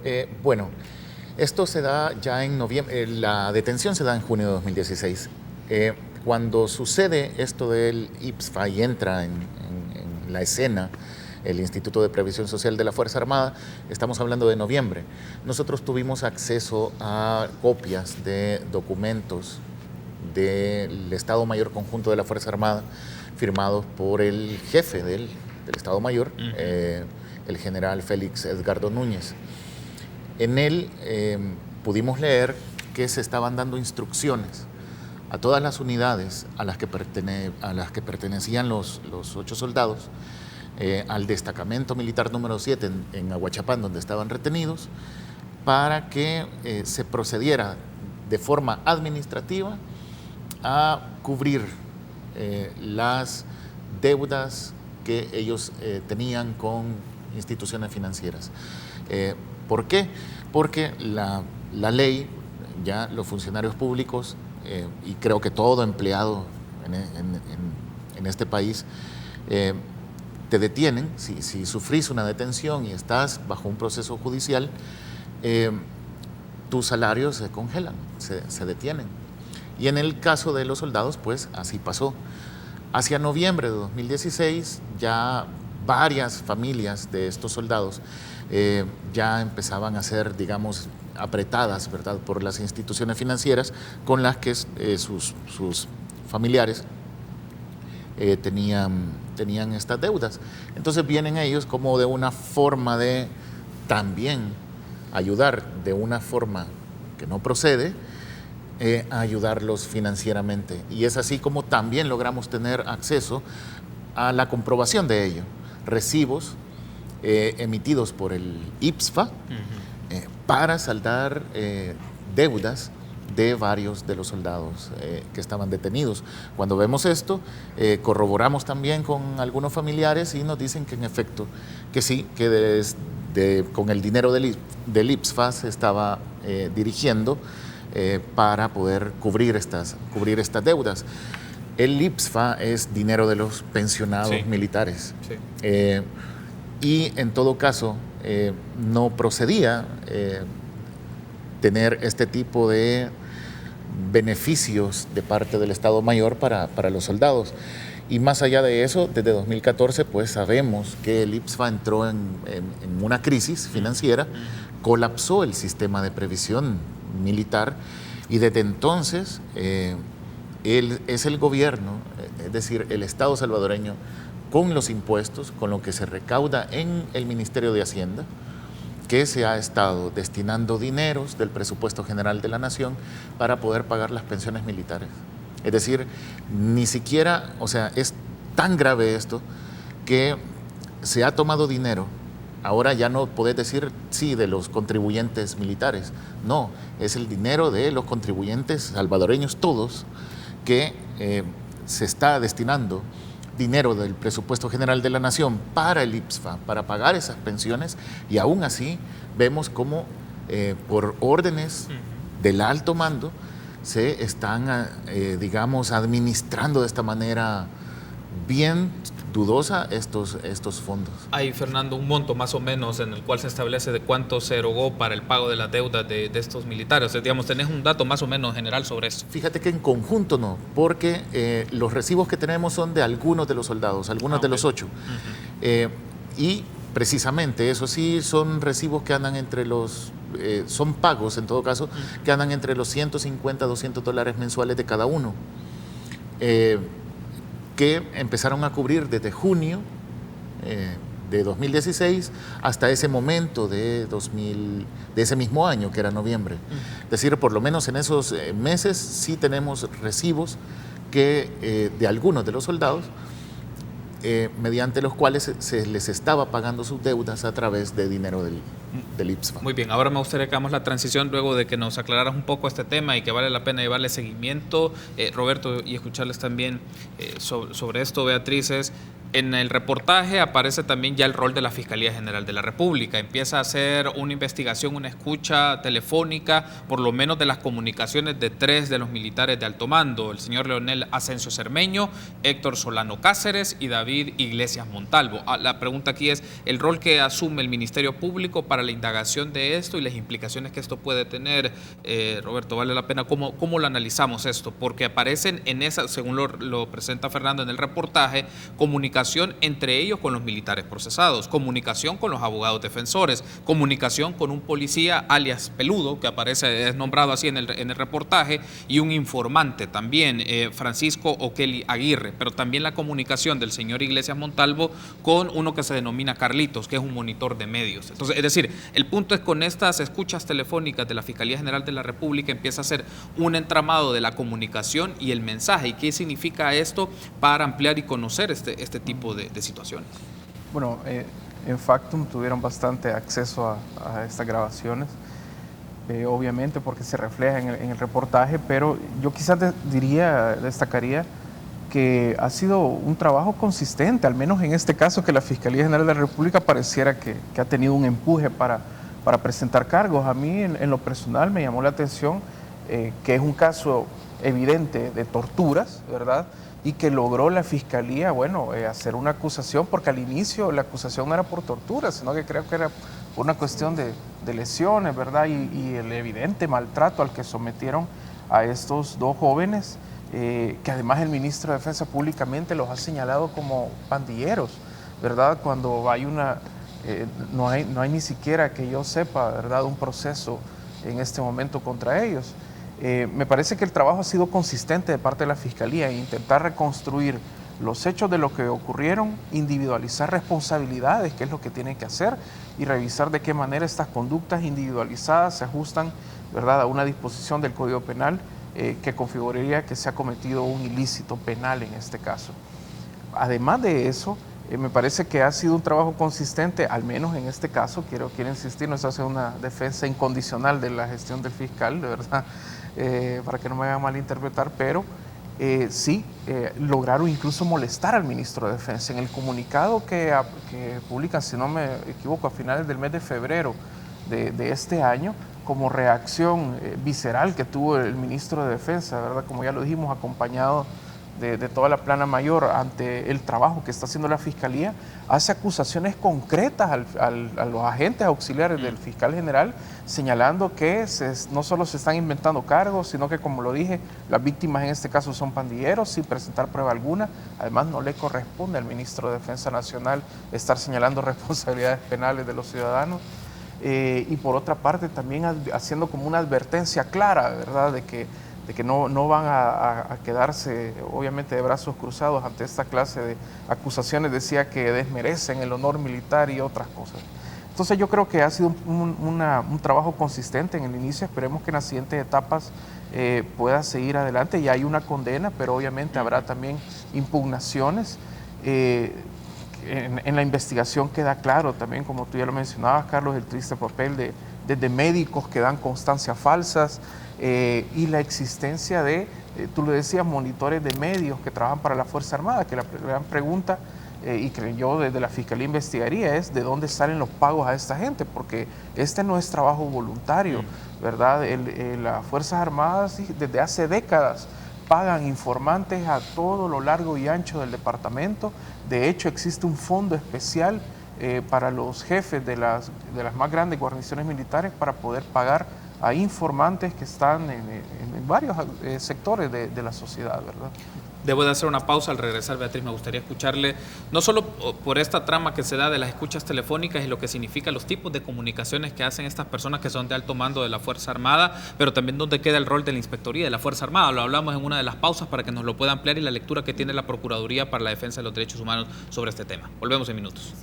Esto se da ya en noviembre, la detención se da en junio de 2016. Cuando sucede esto del ITFA y entra en la escena el Instituto de Previsión Social de la Fuerza Armada, estamos hablando de noviembre. Nosotros tuvimos acceso a copias de documentos del Estado Mayor Conjunto de la Fuerza Armada, firmados por el jefe del Estado Mayor, el general Félix Edgardo Núñez. En él pudimos leer que se estaban dando instrucciones a todas las unidades a las que pertenecían los 8 soldados, al destacamento militar número 7 en Aguachapán, donde estaban retenidos, para que se procediera de forma administrativa a cubrir las deudas que ellos tenían con instituciones financieras. ¿Por qué? Porque la ley, ya los funcionarios públicos, y creo que todo empleado en este país, te detienen. Si sufrís una detención y estás bajo un proceso judicial, tus salarios se congelan, se detienen. Y en el caso de los soldados, pues así pasó. Hacia noviembre de 2016, ya varias familias de estos soldados ya empezaban a ser, digamos, apretadas, ¿verdad?, por las instituciones financieras con las que sus familiares tenían estas deudas. Entonces vienen ellos como de una forma de también ayudar de una forma que no procede, a ayudarlos financieramente. Y es así como también logramos tener acceso a la comprobación de ello. Recibos emitidos por el IPSFA para saldar deudas de varios de los soldados que estaban detenidos. Cuando vemos esto, corroboramos también con algunos familiares y nos dicen que en efecto, que sí, que con el dinero del IPSFA se estaba dirigiendo para poder cubrir estas deudas. El IPSFA es dinero de los pensionados militares. Sí. Y en todo caso, no procedía tener este tipo de beneficios de parte del Estado Mayor para los soldados. Y más allá de eso, desde 2014, pues sabemos que el IPSFA entró en una crisis financiera, colapsó el sistema de previsión militar y desde entonces es el gobierno, es decir, el Estado salvadoreño, con los impuestos, con lo que se recauda en el Ministerio de Hacienda, que se ha estado destinando dineros del presupuesto general de la Nación para poder pagar las pensiones militares. Es decir, ni siquiera, o sea, es tan grave esto que se ha tomado dinero. Ahora ya no podés decir, sí, de los contribuyentes militares. No, es el dinero de los contribuyentes salvadoreños todos que se está destinando dinero del presupuesto general de la Nación para el IPSFA, para pagar esas pensiones, y aún así vemos cómo por órdenes del alto mando se están, digamos, administrando de esta manera bien dudosa estos fondos. Hay, Fernando, un monto más o menos en el cual se establece de cuánto se erogó para el pago de las deudas de estos militares. O sea, digamos, ¿tenés un dato más o menos general sobre eso? Fíjate que en conjunto no, porque los recibos que tenemos son de algunos de los soldados, algunos de los 8. Y precisamente, eso sí, son recibos que andan entre los, son pagos en todo caso, que andan entre los $150 a $200 mensuales de cada uno. Que empezaron a cubrir desde junio de 2016 hasta ese momento de ese mismo año, que era noviembre. Es decir, por lo menos en esos meses sí tenemos recibos que, de algunos de los soldados, mediante los cuales se les estaba pagando sus deudas a través de dinero del IPSFA. Muy bien, ahora me gustaría que hagamos la transición luego de que nos aclararas un poco este tema y que vale la pena llevarle seguimiento, Roberto, y escucharles también sobre esto. Beatriz, en el reportaje aparece también ya el rol de la Fiscalía General de la República. Empieza a hacer una investigación, una escucha telefónica, por lo menos de las comunicaciones de 3 de los militares de alto mando, el señor Leonel Asensio Cermeño, Héctor Solano Cáceres y David Iglesias Montalvo. La pregunta aquí es el rol que asume el Ministerio Público para la indagación de esto y las implicaciones que esto puede tener. Roberto, vale la pena, ¿cómo lo analizamos esto? Porque aparecen en esa, según lo presenta Fernando en el reportaje, comunicación entre ellos con los militares procesados, comunicación con los abogados defensores, comunicación con un policía alias Peludo, que aparece, es nombrado así en el reportaje, y un informante también, Francisco O'Kelly Aguirre, pero también la comunicación del señor Iglesias Montalvo con uno que se denomina Carlitos, que es un monitor de medios. Entonces, es decir, el punto es con estas escuchas telefónicas de la Fiscalía General de la República empieza a ser un entramado de la comunicación y el mensaje. ¿Y qué significa esto para ampliar y conocer este tipo de situaciones? Bueno, en Factum tuvieron bastante acceso a estas grabaciones, obviamente porque se refleja en el reportaje, pero yo quizás destacaría que ha sido un trabajo consistente, al menos en este caso, que la Fiscalía General de la República pareciera que ha tenido un empuje para presentar cargos. A mí, en lo personal, me llamó la atención que es un caso evidente de torturas, ¿verdad?, y que logró la Fiscalía, hacer una acusación, porque al inicio la acusación no era por tortura, sino que creo que era por una cuestión de lesiones, ¿verdad?, y el evidente maltrato al que sometieron a estos 2 jóvenes, que además el ministro de Defensa públicamente los ha señalado como pandilleros, ¿verdad?, cuando hay no hay ni siquiera, que yo sepa, ¿verdad?, un proceso en este momento contra ellos. Me parece que el trabajo ha sido consistente de parte de la Fiscalía en intentar reconstruir los hechos de lo que ocurrieron, individualizar responsabilidades, que es lo que tienen que hacer, y revisar de qué manera estas conductas individualizadas se ajustan, ¿verdad?, a una disposición del Código Penal que configuraría que se ha cometido un ilícito penal en este caso. Además de eso, Me parece que ha sido un trabajo consistente, al menos en este caso, quiero insistir, no es hacer una defensa incondicional de la gestión del fiscal, de verdad, para que no me hagan malinterpretar, pero sí lograron incluso molestar al ministro de Defensa. En el comunicado que publican, si no me equivoco, a finales del mes de febrero de este año, como reacción visceral que tuvo el ministro de Defensa, ¿verdad? Como ya lo dijimos, acompañado de toda la plana mayor ante el trabajo que está haciendo la Fiscalía, hace acusaciones concretas a los agentes auxiliares del fiscal general, señalando que no solo se están inventando cargos, sino que, como lo dije, las víctimas en este caso son pandilleros sin presentar prueba alguna. Además, no le corresponde al ministro de Defensa Nacional estar señalando responsabilidades penales de los ciudadanos. Y por otra parte, también haciendo como una advertencia clara, ¿verdad?, de que no van a quedarse, obviamente, de brazos cruzados ante esta clase de acusaciones. Decía que desmerecen el honor militar y otras cosas. Entonces yo creo que ha sido un trabajo consistente en el inicio. Esperemos que en las siguientes etapas pueda seguir adelante. Ya hay una condena, pero obviamente habrá también impugnaciones. En la investigación queda claro también, como tú ya lo mencionabas, Carlos, el triste papel de médicos que dan constancias falsas, y la existencia de, tú lo decías, monitores de medios que trabajan para la Fuerza Armada, que la gran pregunta, y que yo desde la Fiscalía investigaría, es de dónde salen los pagos a esta gente, porque este no es trabajo voluntario, ¿verdad? Las Fuerzas Armadas desde hace décadas pagan informantes a todo lo largo y ancho del departamento. De hecho, existe un fondo especial para los jefes de las más grandes guarniciones militares para poder pagar a informantes que están en varios sectores de la sociedad, ¿verdad? Debo de hacer una pausa. Al regresar, Beatriz, me gustaría escucharle, no solo por esta trama que se da de las escuchas telefónicas y lo que significa los tipos de comunicaciones que hacen estas personas que son de alto mando de la Fuerza Armada, pero también dónde queda el rol de la Inspectoría de la Fuerza Armada. Lo hablamos en una de las pausas para que nos lo pueda ampliar, y la lectura que tiene la Procuraduría para la Defensa de los Derechos Humanos sobre este tema. Volvemos en minutos.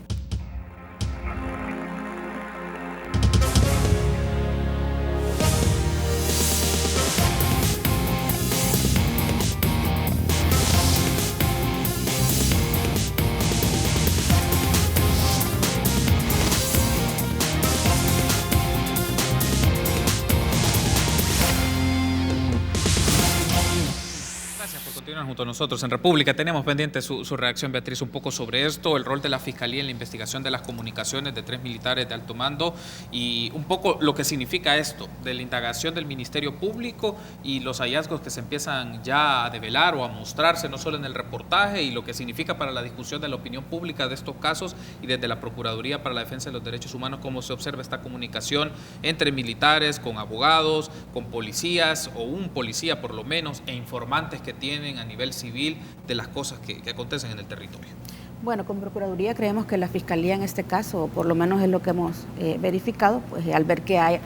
Junto a nosotros en República. Tenemos pendiente su reacción, Beatriz, un poco sobre esto, el rol de la Fiscalía en la investigación de las comunicaciones de 3 militares de alto mando, y un poco lo que significa esto de la indagación del Ministerio Público y los hallazgos que se empiezan ya a develar o a mostrarse, no solo en el reportaje, y lo que significa para la discusión de la opinión pública de estos casos, y desde la Procuraduría para la Defensa de los Derechos Humanos, cómo se observa esta comunicación entre militares, con abogados, con policías, o un policía por lo menos, e informantes que tienen a nivel civil de las cosas que acontecen en el territorio. Bueno, con Procuraduría creemos que la Fiscalía en este caso, o por lo menos es lo que hemos verificado, pues al ver que hay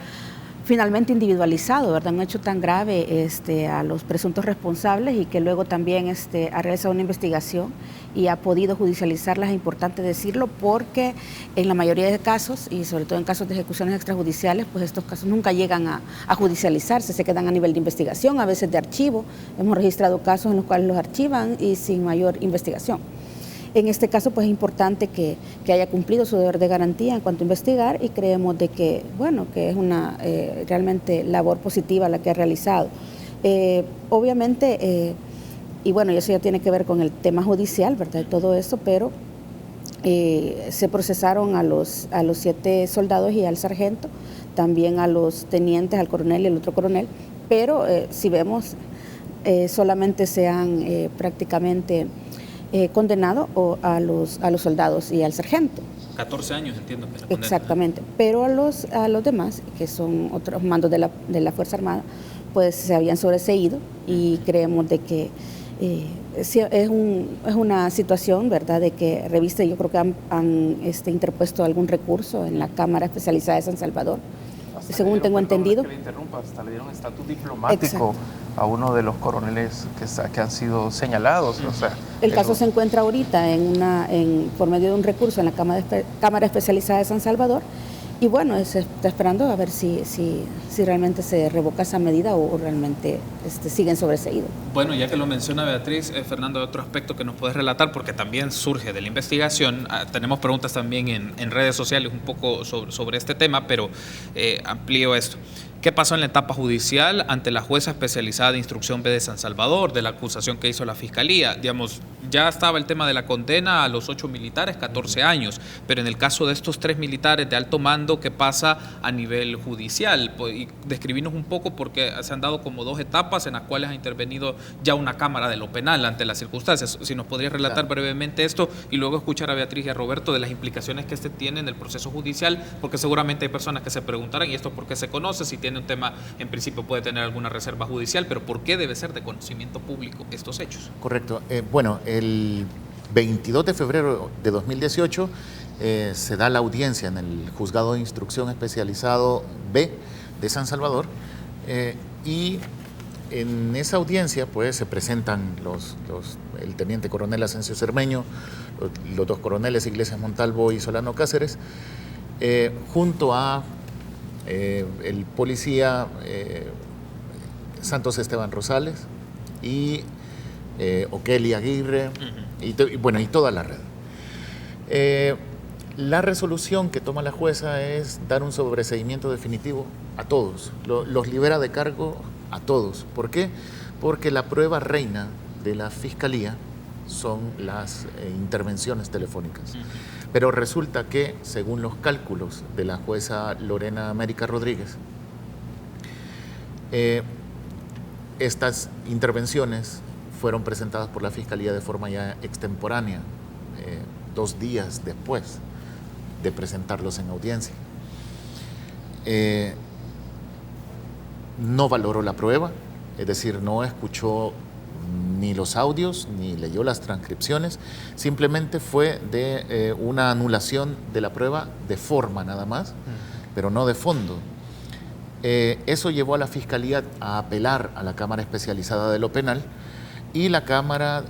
finalmente individualizado, ¿verdad?, un hecho tan grave a los presuntos responsables, y que luego también ha realizado una investigación y ha podido judicializarlas. Es importante decirlo porque en la mayoría de casos, y sobre todo en casos de ejecuciones extrajudiciales, pues estos casos nunca llegan a judicializarse, se quedan a nivel de investigación, a veces de archivo. Hemos registrado casos en los cuales los archivan y sin mayor investigación. En este caso, pues es importante que haya cumplido su deber de garantía en cuanto a investigar, y creemos de que, bueno, que es una realmente labor positiva la que ha realizado. Obviamente, y bueno, eso ya tiene que ver con el tema judicial, ¿verdad?, todo eso, pero se procesaron a los 7 soldados y al sargento, también a los tenientes, al coronel y al otro coronel, pero si vemos, solamente se han prácticamente condenado a los soldados y al sargento. 14 años, entiendo. Exactamente, pero a los demás, que son otros mandos de la Fuerza Armada, pues se habían sobreseído, y creemos de que es una situación, ¿verdad?, de que Revista, yo creo que han interpuesto algún recurso en la Cámara Especializada de San Salvador. Según tengo entendido. Hasta le dieron estatus diplomático a uno de los coroneles que han sido señalados. O sea, el caso se encuentra ahorita por medio de un recurso en la Cámara Especializada de San Salvador, Y bueno, se está esperando a ver si realmente se revoca esa medida o realmente siguen sobreseídos. Bueno, ya que lo menciona Beatriz, Fernando, hay otro aspecto que nos puedes relatar, porque también surge de la investigación. Tenemos preguntas también en redes sociales un poco sobre este tema, pero amplío esto. ¿Qué pasó en la etapa judicial ante la jueza especializada de instrucción B de San Salvador, de la acusación que hizo la Fiscalía? Digamos, ya estaba el tema de la condena a los 8 militares, 14 años, pero en el caso de estos 3 militares de alto mando, ¿qué pasa a nivel judicial? Y describirnos un poco, porque se han dado como 2 etapas en las cuales ha intervenido ya una Cámara de lo Penal ante las circunstancias. Si nos podrías relatar brevemente esto y luego escuchar a Beatriz y a Roberto de las implicaciones que tiene en el proceso judicial, porque seguramente hay personas que se preguntarán, ¿y esto por qué se conoce? Si tiene un tema, en principio puede tener alguna reserva judicial, pero ¿por qué debe ser de conocimiento público estos hechos? Correcto. Bueno, el 22 de febrero de 2018 se da la audiencia en el Juzgado de Instrucción Especializado B de San Salvador y en esa audiencia pues se presentan el teniente coronel Asensio Cermeño, los 2 coroneles Iglesias Montalvo y Solano Cáceres, junto a el policía Santos Esteban Rosales y Okelly Aguirre y toda la red. La resolución que toma la jueza es dar un sobreseimiento definitivo a todos, los libera de cargo a todos. ¿Por qué? Porque la prueba reina de la Fiscalía son las intervenciones telefónicas. Pero resulta que, según los cálculos de la jueza Lorena América Rodríguez, estas intervenciones fueron presentadas por la Fiscalía de forma ya extemporánea, 2 días después de presentarlos en audiencia. No valoró la prueba, es decir, no escuchó ni los audios, ni leyó las transcripciones, simplemente fue de una anulación de la prueba de forma nada más, pero no de fondo. Eso llevó a la Fiscalía a apelar a la Cámara Especializada de lo Penal y la Cámara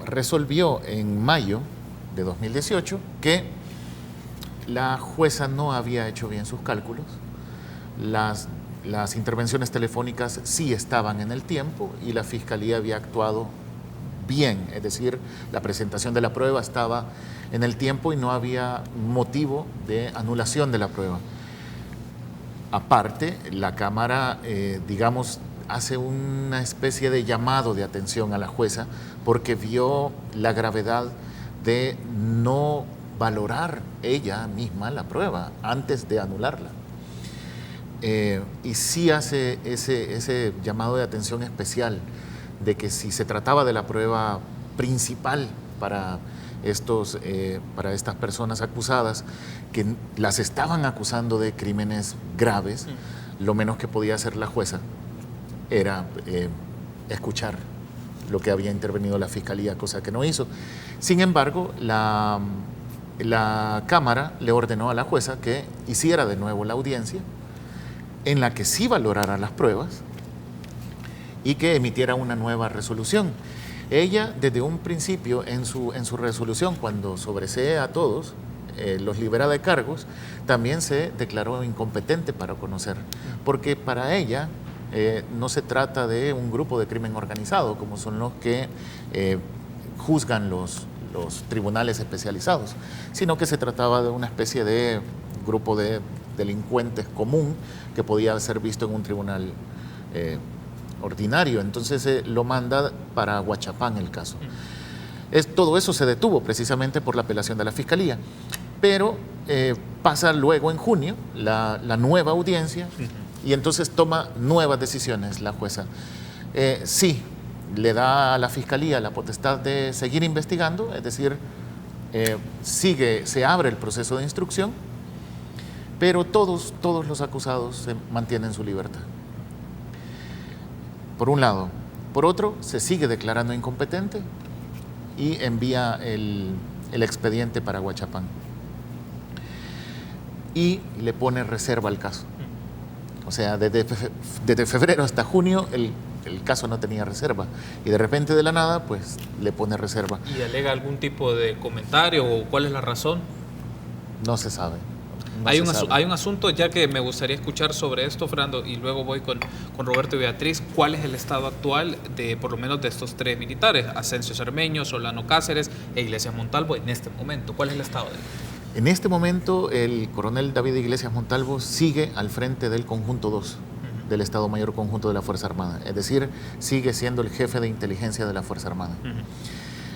resolvió en mayo de 2018 que la jueza no había hecho bien sus cálculos, las intervenciones telefónicas sí estaban en el tiempo y la Fiscalía había actuado bien, es decir, la presentación de la prueba estaba en el tiempo y no había motivo de anulación de la prueba. Aparte, la Cámara, hace una especie de llamado de atención a la jueza porque vio la gravedad de no valorar ella misma la prueba antes de anularla. Y sí hace ese llamado de atención especial de que si se trataba de la prueba principal para estas personas acusadas, que las estaban acusando de crímenes graves, lo menos que podía hacer la jueza era escuchar lo que había intervenido la Fiscalía, cosa que no hizo. Sin embargo, la Cámara le ordenó a la jueza que hiciera de nuevo la audiencia, en la que sí valorara las pruebas y que emitiera una nueva resolución. Ella, desde un principio, en su resolución, cuando sobresee a todos, los libera de cargos, también se declaró incompetente para conocer, porque para ella no se trata de un grupo de crimen organizado, como son los que juzgan los tribunales especializados, sino que se trataba de una especie de grupo de delincuentes común que podía ser visto en un tribunal ordinario. Entonces lo manda para Huachapán el caso. Todo eso se detuvo precisamente por la apelación de la Fiscalía, pero pasa luego en junio la nueva audiencia y entonces toma nuevas decisiones la jueza. Sí, le da a la Fiscalía la potestad de seguir investigando, es decir, se abre el proceso de instrucción, pero todos los acusados se mantienen su libertad. Por un lado. Por otro, se sigue declarando incompetente y envía el expediente para Huachapán. Y le pone reserva al caso. O sea, desde febrero hasta junio el caso no tenía reserva. Y de repente, de la nada, pues le pone reserva. ¿Y alega algún tipo de comentario o cuál es la razón? No se sabe. No Hay se sabe. un asunto ya que me gustaría escuchar sobre esto, Fernando, y luego voy con Roberto y Beatriz. ¿Cuál es el estado actual de, por lo menos, de estos 3 militares? Ascencio Cermeño, Solano Cáceres e Iglesias Montalvo en este momento. ¿Cuál es el estado de él? En este momento, el coronel David Iglesias Montalvo sigue al frente del Conjunto 2, del Estado Mayor Conjunto de la Fuerza Armada. Es decir, sigue siendo el jefe de inteligencia de la Fuerza Armada.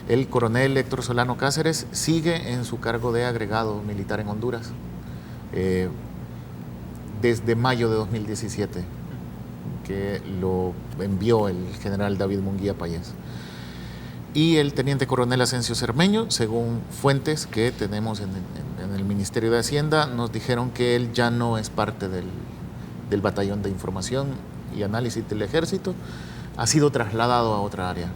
El coronel Héctor Solano Cáceres sigue en su cargo de agregado militar en Honduras desde mayo de 2017, que lo envió el general David Munguía Payés. Y el teniente coronel Ascencio Cermeño, según fuentes que tenemos en el Ministerio de Hacienda, nos dijeron que él ya no es parte del batallón de información y análisis del ejército, ha sido trasladado a otra área.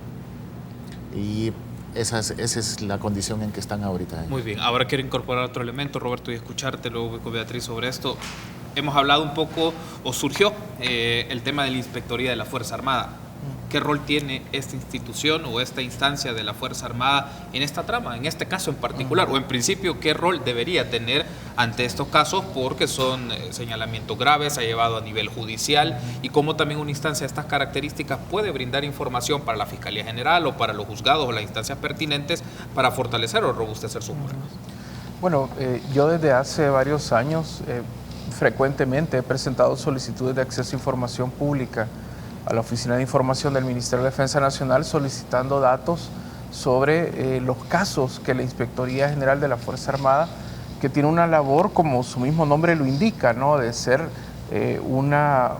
Y esa es la condición en que están ahorita. Muy bien, ahora quiero incorporar otro elemento, Roberto, y escucharte luego con Beatriz sobre esto. Hemos hablado un poco, o surgió el tema de la Inspectoría de la Fuerza Armada. ¿Qué rol tiene esta institución o esta instancia de la Fuerza Armada en esta trama, en este caso en particular? O en principio, ¿qué rol debería tener ante estos casos? Porque son señalamientos graves, se ha llevado a nivel judicial, y cómo también una instancia de estas características puede brindar información para la Fiscalía General o para los juzgados o las instancias pertinentes para fortalecer o robustecer sus pruebas. Bueno, yo desde hace varios años frecuentemente he presentado solicitudes de acceso a información pública a la Oficina de Información del Ministerio de Defensa Nacional solicitando datos sobre los casos que la Inspectoría General de la Fuerza Armada, que tiene una labor, como su mismo nombre lo indica, ¿no?, de ser una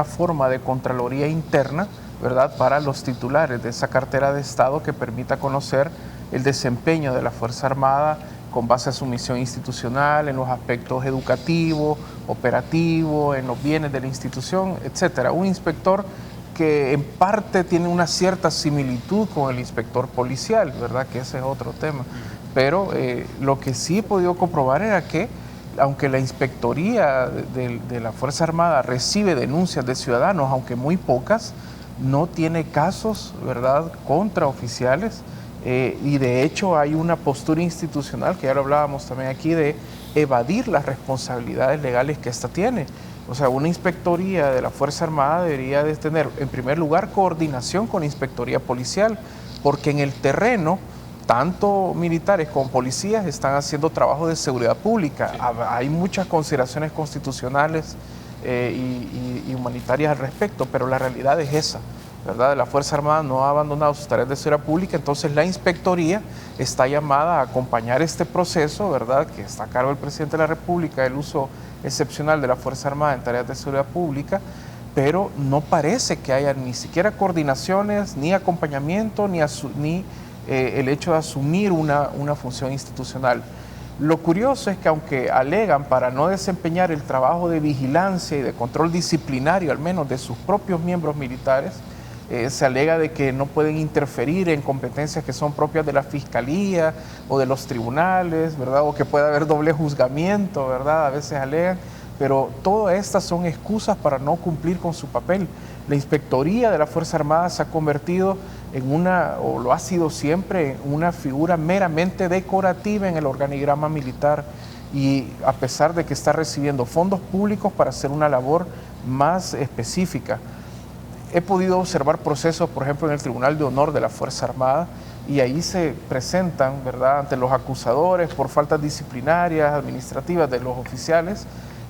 forma de contraloría interna, ¿verdad?, para los titulares de esa cartera de Estado que permita conocer el desempeño de la Fuerza Armada con base a su misión institucional, en los aspectos educativos, operativos, en los bienes de la institución, etcétera. Un inspector que en parte tiene una cierta similitud con el inspector policial, ¿verdad?, que ese es otro tema. Pero lo que sí he podido comprobar era que, aunque la Inspectoría de la Fuerza Armada recibe denuncias de ciudadanos, aunque muy pocas, no tiene casos, ¿verdad?, contra oficiales. Y de hecho hay una postura institucional, que ya lo hablábamos también aquí, de evadir las responsabilidades legales que ésta tiene. O sea, una inspectoría de la Fuerza Armada debería de tener, en primer lugar, coordinación con la inspectoría policial, porque en el terreno, tanto militares como policías están haciendo trabajo de seguridad pública. Sí. Hay muchas consideraciones constitucionales y humanitarias al respecto, pero la realidad es esa, ¿verdad? La Fuerza Armada no ha abandonado sus tareas de seguridad pública, entonces la inspectoría está llamada a acompañar este proceso, ¿verdad?, que está a cargo del presidente de la República, el uso excepcional de la Fuerza Armada en tareas de seguridad pública, pero no parece que haya ni siquiera coordinaciones, ni acompañamiento, ni el hecho de asumir una función institucional. Lo curioso es que, aunque alegan para no desempeñar el trabajo de vigilancia y de control disciplinario, al menos de sus propios miembros militares, se alega de que no pueden interferir en competencias que son propias de la Fiscalía o de los tribunales, ¿verdad?, o que puede haber doble juzgamiento, ¿verdad?, a veces alegan, pero todas estas son excusas para no cumplir con su papel. La Inspectoría de la Fuerza Armada se ha convertido en o lo ha sido siempre, una figura meramente decorativa en el organigrama militar, y a pesar de que está recibiendo fondos públicos para hacer una labor más específica. He podido observar procesos, por ejemplo, en el Tribunal de Honor de la Fuerza Armada, y ahí se presentan, ¿verdad?, ante los acusadores por faltas disciplinarias, administrativas de los oficiales,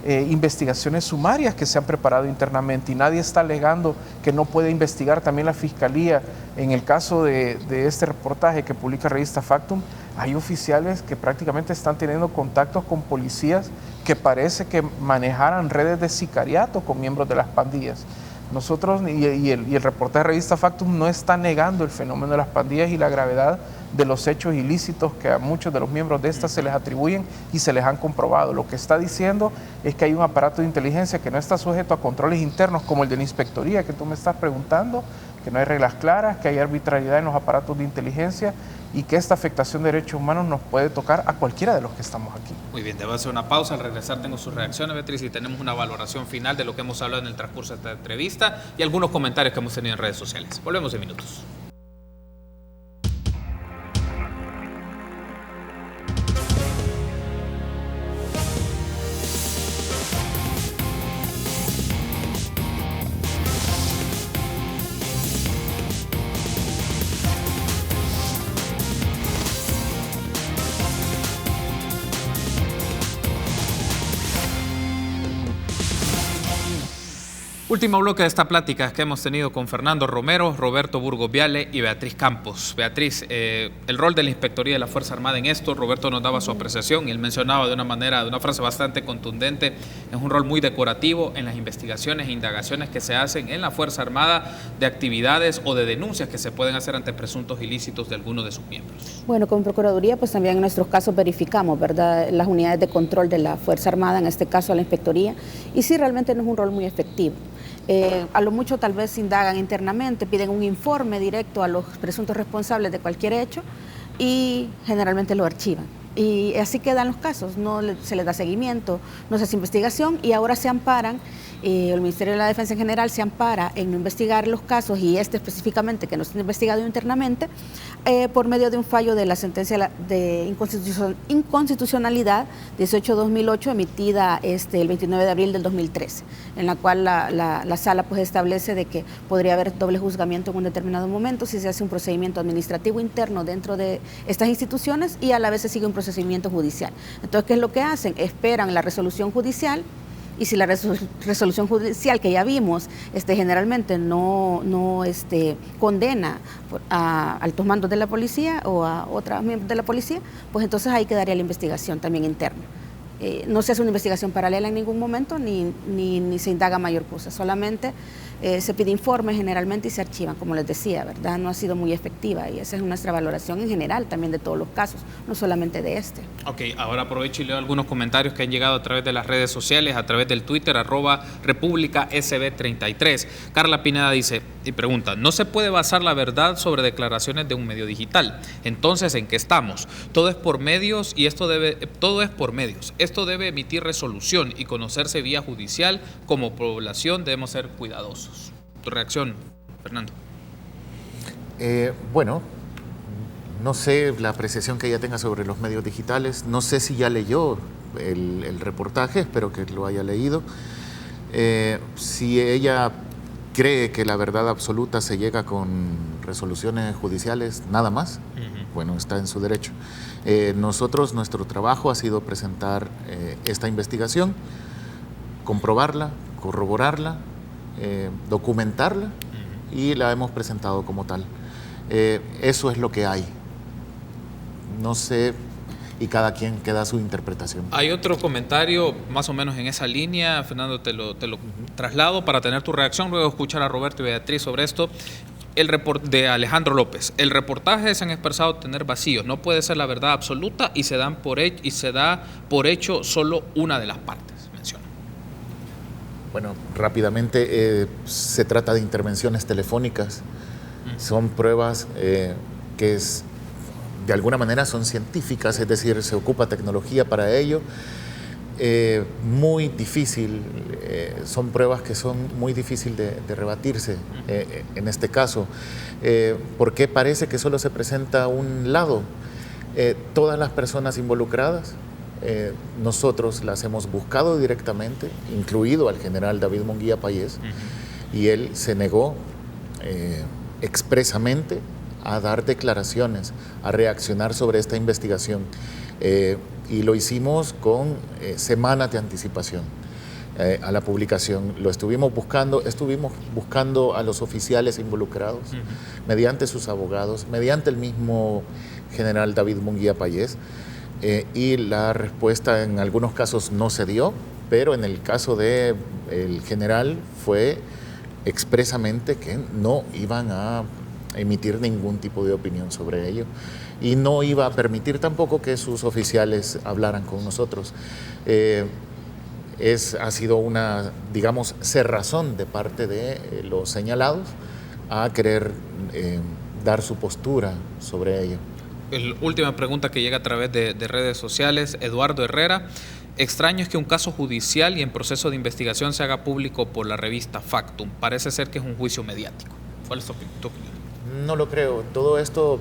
investigaciones sumarias que se han preparado internamente, y nadie está alegando que no puede investigar también la Fiscalía. En el caso de este reportaje que publica Revista Factum, hay oficiales que prácticamente están teniendo contactos con policías que parece que manejaran redes de sicariato con miembros de las pandillas. Nosotros, y el reportaje de Revista Factum no está negando el fenómeno de las pandillas y la gravedad de los hechos ilícitos que a muchos de los miembros de estas se les atribuyen y se les han comprobado. Lo que está diciendo es que hay un aparato de inteligencia que no está sujeto a controles internos como el de la Inspectoría, que tú me estás preguntando, que no hay reglas claras, que hay arbitrariedad en los aparatos de inteligencia, y que esta afectación de derechos humanos nos puede tocar a cualquiera de los que estamos aquí. Muy bien, debo hacer una pausa. Al regresar tengo sus reacciones, Beatriz, y tenemos una valoración final de lo que hemos hablado en el transcurso de esta entrevista y algunos comentarios que hemos tenido en redes sociales. Volvemos en minutos. Último bloque de esta plática que hemos tenido con Fernando Romero, Roberto Burgos Viale y Beatriz Campos. Beatriz, el rol de la Inspectoría de la Fuerza Armada en esto, Roberto nos daba su apreciación y él mencionaba de una frase bastante contundente, es un rol muy decorativo en las investigaciones e indagaciones que se hacen en la Fuerza Armada de actividades o de denuncias que se pueden hacer ante presuntos ilícitos de alguno de sus miembros. Bueno, como Procuraduría, pues también en nuestros casos verificamos, ¿verdad?, las unidades de control de la Fuerza Armada, en este caso a la Inspectoría, y sí, realmente no es un rol muy efectivo. A lo mucho tal vez indagan internamente, piden un informe directo a los presuntos responsables de cualquier hecho y generalmente lo archivan. Y así quedan los casos, no se les da seguimiento, no se hace investigación y ahora se amparan, el Ministerio de la Defensa en general se ampara en no investigar los casos y específicamente que no se ha investigado internamente por medio de un fallo de la sentencia de inconstitucionalidad 18-2008 emitida el 29 de abril del 2013, en la cual la sala pues establece de que podría haber doble juzgamiento en un determinado momento si se hace un procedimiento administrativo interno dentro de estas instituciones y a la vez se sigue un procedimiento judicial. Entonces, ¿qué es lo que hacen? Esperan la resolución judicial y si la resolución judicial que ya vimos generalmente no condena a altos mandos de la policía o a otros miembros de la policía, pues entonces ahí quedaría la investigación también interna. No se hace una investigación paralela en ningún momento ni se indaga mayor cosa, solamente se pide informe generalmente y se archivan, como les decía, ¿verdad? No ha sido muy efectiva y esa es nuestra valoración en general también de todos los casos, no solamente de este. Ok, ahora aprovecho y leo algunos comentarios que han llegado a través de las redes sociales, a través del Twitter, @RepúblicaSB33. Carla Pineda dice y pregunta, ¿no se puede basar la verdad sobre declaraciones de un medio digital? Entonces, ¿en qué estamos? Todo es por medios y todo es por medios. Esto debe emitir resolución y conocerse vía judicial. Como población debemos ser cuidadosos. ¿Tu reacción, Fernando? Bueno, no sé la apreciación que ella tenga sobre los medios digitales. No sé si ya leyó el reportaje, espero que lo haya leído. Si ella cree que la verdad absoluta se llega con resoluciones judiciales, nada más, bueno, está en su derecho. Nuestro trabajo ha sido presentar esta investigación, comprobarla, corroborarla, documentarla y la hemos presentado como tal. Eso es lo que hay. No sé, y cada quien queda su interpretación. Hay otro comentario más o menos en esa línea, Fernando, te lo traslado para tener tu reacción, luego escuchar a Roberto y Beatriz sobre esto. El reporte de Alejandro López. El reportaje se han expresado tener vacíos, no puede ser la verdad absoluta y se da por hecho solo una de las partes. Bueno, rápidamente, se trata de intervenciones telefónicas, son pruebas que de alguna manera son científicas, es decir, se ocupa tecnología para ello, muy difícil, son pruebas que son muy difíciles de rebatirse en este caso, porque parece que solo se presenta un lado. Todas las personas involucradas, nosotros las hemos buscado directamente, incluido al general David Munguía Payés, y él se negó expresamente a dar declaraciones, a reaccionar sobre esta investigación, y lo hicimos con semanas de anticipación a la publicación. Estuvimos buscando a los oficiales involucrados, mediante sus abogados, mediante el mismo general David Munguía Payés, y la respuesta en algunos casos no se dio, pero en el caso del general fue expresamente que no iban a emitir ningún tipo de opinión sobre ello y no iba a permitir tampoco que sus oficiales hablaran con nosotros. Ha sido una, digamos, cerrazón de parte de los señalados a querer dar su postura sobre ello. Última pregunta que llega a través de redes sociales, Eduardo Herrera. Extraño es que un caso judicial y en proceso de investigación se haga público por la revista Factum. Parece ser que es un juicio mediático. ¿Cuál es tu opinión? No lo creo. Todo esto,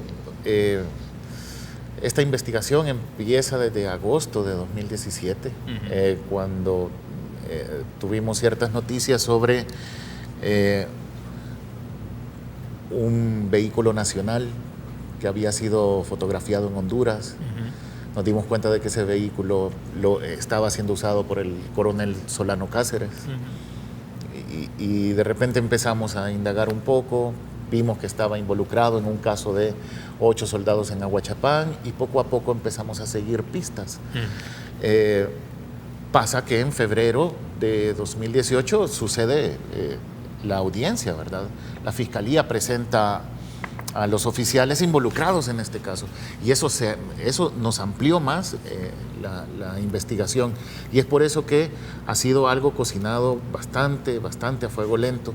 esta investigación empieza desde agosto de 2017, cuando tuvimos ciertas noticias sobre un vehículo nacional que había sido fotografiado en Honduras. Nos dimos cuenta de que ese vehículo estaba siendo usado por el coronel Solano Cáceres. y de repente empezamos a indagar un poco, vimos que estaba involucrado en un caso de 8 soldados en Ahuachapán y poco a poco empezamos a seguir pistas. Pasa que en febrero de 2018 sucede la audiencia, ¿verdad? La Fiscalía presenta a los oficiales involucrados en este caso y eso nos amplió más la investigación y es por eso que ha sido algo cocinado bastante a fuego lento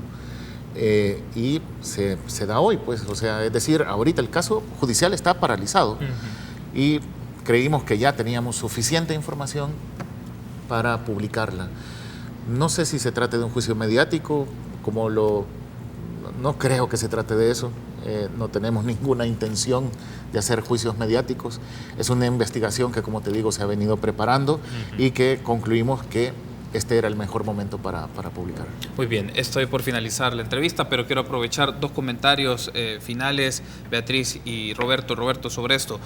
y se da hoy, pues, o sea, es decir, ahorita el caso judicial está paralizado y creímos que ya teníamos suficiente información para publicarla. No sé si se trate de un juicio mediático, no creo que se trate de eso. No tenemos ninguna intención de hacer juicios mediáticos. Es una investigación que, como te digo, se ha venido preparando y que concluimos que este era el mejor momento para publicar. Muy bien, estoy por finalizar la entrevista, pero quiero aprovechar 2 comentarios finales, Beatriz y Roberto. Roberto, sobre esto.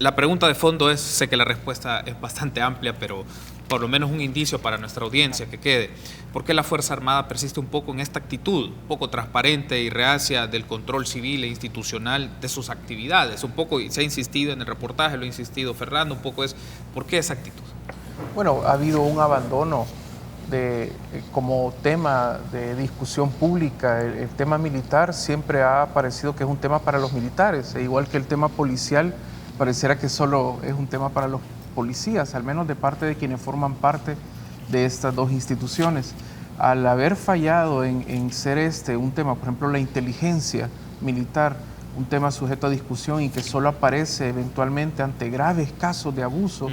La pregunta de fondo es, sé que la respuesta es bastante amplia, pero por lo menos un indicio para nuestra audiencia que quede. ¿Por qué la Fuerza Armada persiste un poco en esta actitud, poco transparente y reacia del control civil e institucional de sus actividades? Un poco, y se ha insistido en el reportaje, lo ha insistido Fernando, un poco es, ¿por qué esa actitud? Bueno, ha habido un abandono como tema de discusión pública. El tema militar siempre ha parecido que es un tema para los militares, e igual que el tema policial pareciera que solo es un tema para los policías, al menos de parte de quienes forman parte de estas 2 instituciones. Al haber fallado en ser un tema, por ejemplo, la inteligencia militar, un tema sujeto a discusión y que solo aparece eventualmente ante graves casos de abuso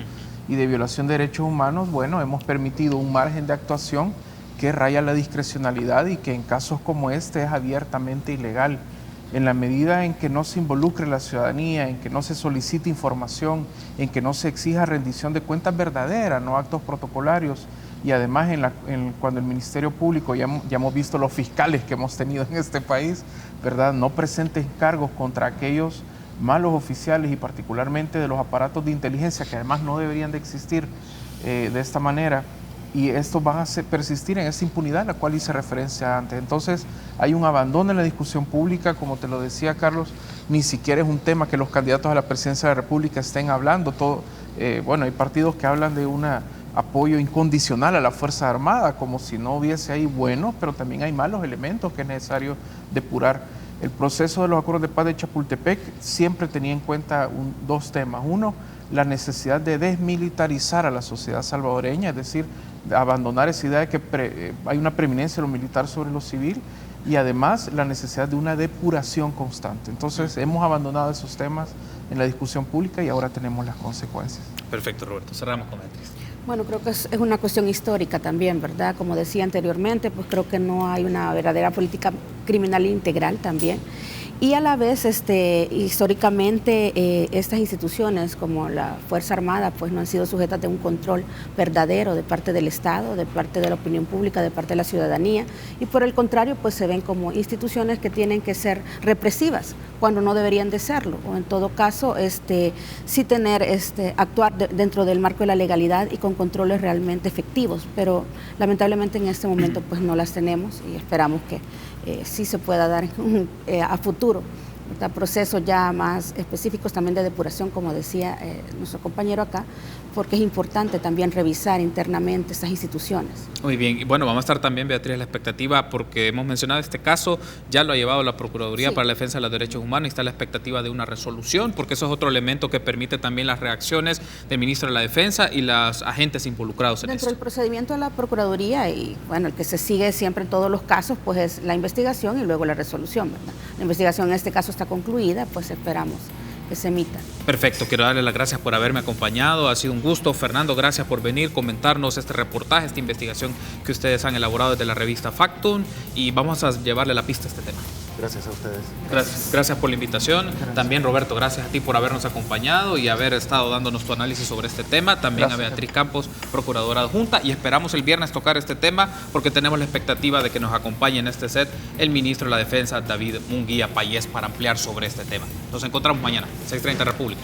y de violación de derechos humanos, bueno, hemos permitido un margen de actuación que raya la discrecionalidad y que en casos como este es abiertamente ilegal. En la medida en que no se involucre la ciudadanía, en que no se solicite información, en que no se exija rendición de cuentas verdaderas, no actos protocolarios, y además cuando el Ministerio Público, ya hemos visto los fiscales que hemos tenido en este país, ¿verdad?, no presenten cargos contra aquellos malos oficiales y particularmente de los aparatos de inteligencia que además no deberían de existir de esta manera, y estos van a persistir en esa impunidad a la cual hice referencia antes. Entonces hay un abandono en la discusión pública, como te lo decía Carlos, ni siquiera es un tema que los candidatos a la presidencia de la República estén hablando. Bueno, hay partidos que hablan de un apoyo incondicional a la Fuerza Armada, como si no hubiese ahí buenos, pero también hay malos elementos que es necesario depurar. El proceso de los acuerdos de paz de Chapultepec siempre tenía en cuenta 2 temas. Uno, la necesidad de desmilitarizar a la sociedad salvadoreña, es decir, de abandonar esa idea de que hay una preeminencia de lo militar sobre lo civil, y además la necesidad de una depuración constante. Entonces hemos abandonado esos temas en la discusión pública y ahora tenemos las consecuencias. Perfecto, Roberto. Cerramos con Beatriz. Bueno, creo que es una cuestión histórica también, ¿verdad? Como decía anteriormente, pues creo que no hay una verdadera política criminal integral también. Y a la vez, históricamente, estas instituciones como la Fuerza Armada, pues no han sido sujetas de un control verdadero de parte del Estado, de parte de la opinión pública, de parte de la ciudadanía, y por el contrario, pues se ven como instituciones que tienen que ser represivas cuando no deberían de serlo, o en todo caso, sí actuar dentro del marco de la legalidad y con controles realmente efectivos, pero lamentablemente en este momento pues no las tenemos y esperamos que sí se pueda dar a futuro, ¿verdad?, procesos ya más específicos también de depuración, como decía nuestro compañero acá, porque es importante también revisar internamente estas instituciones. Muy bien, y bueno, vamos a estar también, Beatriz, a la expectativa, porque hemos mencionado este caso, ya lo ha llevado la Procuraduría para la Defensa de los Derechos Humanos y está la expectativa de una resolución, porque eso es otro elemento que permite también las reacciones del ministro de la Defensa y los agentes involucrados en esto. Dentro del procedimiento de la Procuraduría, y bueno, el que se sigue siempre en todos los casos, pues es la investigación y luego la resolución, ¿verdad? La investigación en este caso está concluida, pues esperamos que se emita. Perfecto, quiero darle las gracias por haberme acompañado, ha sido un gusto. Fernando, gracias por venir, comentarnos este reportaje, esta investigación que ustedes han elaborado desde la revista Factum, y vamos a llevarle la pista a este tema. Gracias a ustedes. Gracias por la invitación. También, Roberto, gracias a ti por habernos acompañado y haber estado dándonos tu análisis sobre este tema. También a Beatriz Campos, procuradora adjunta, y esperamos el viernes tocar este tema porque tenemos la expectativa de que nos acompañe en este set el ministro de la Defensa, David Munguía Payés, para ampliar sobre este tema. Nos encontramos mañana, 6:30 República.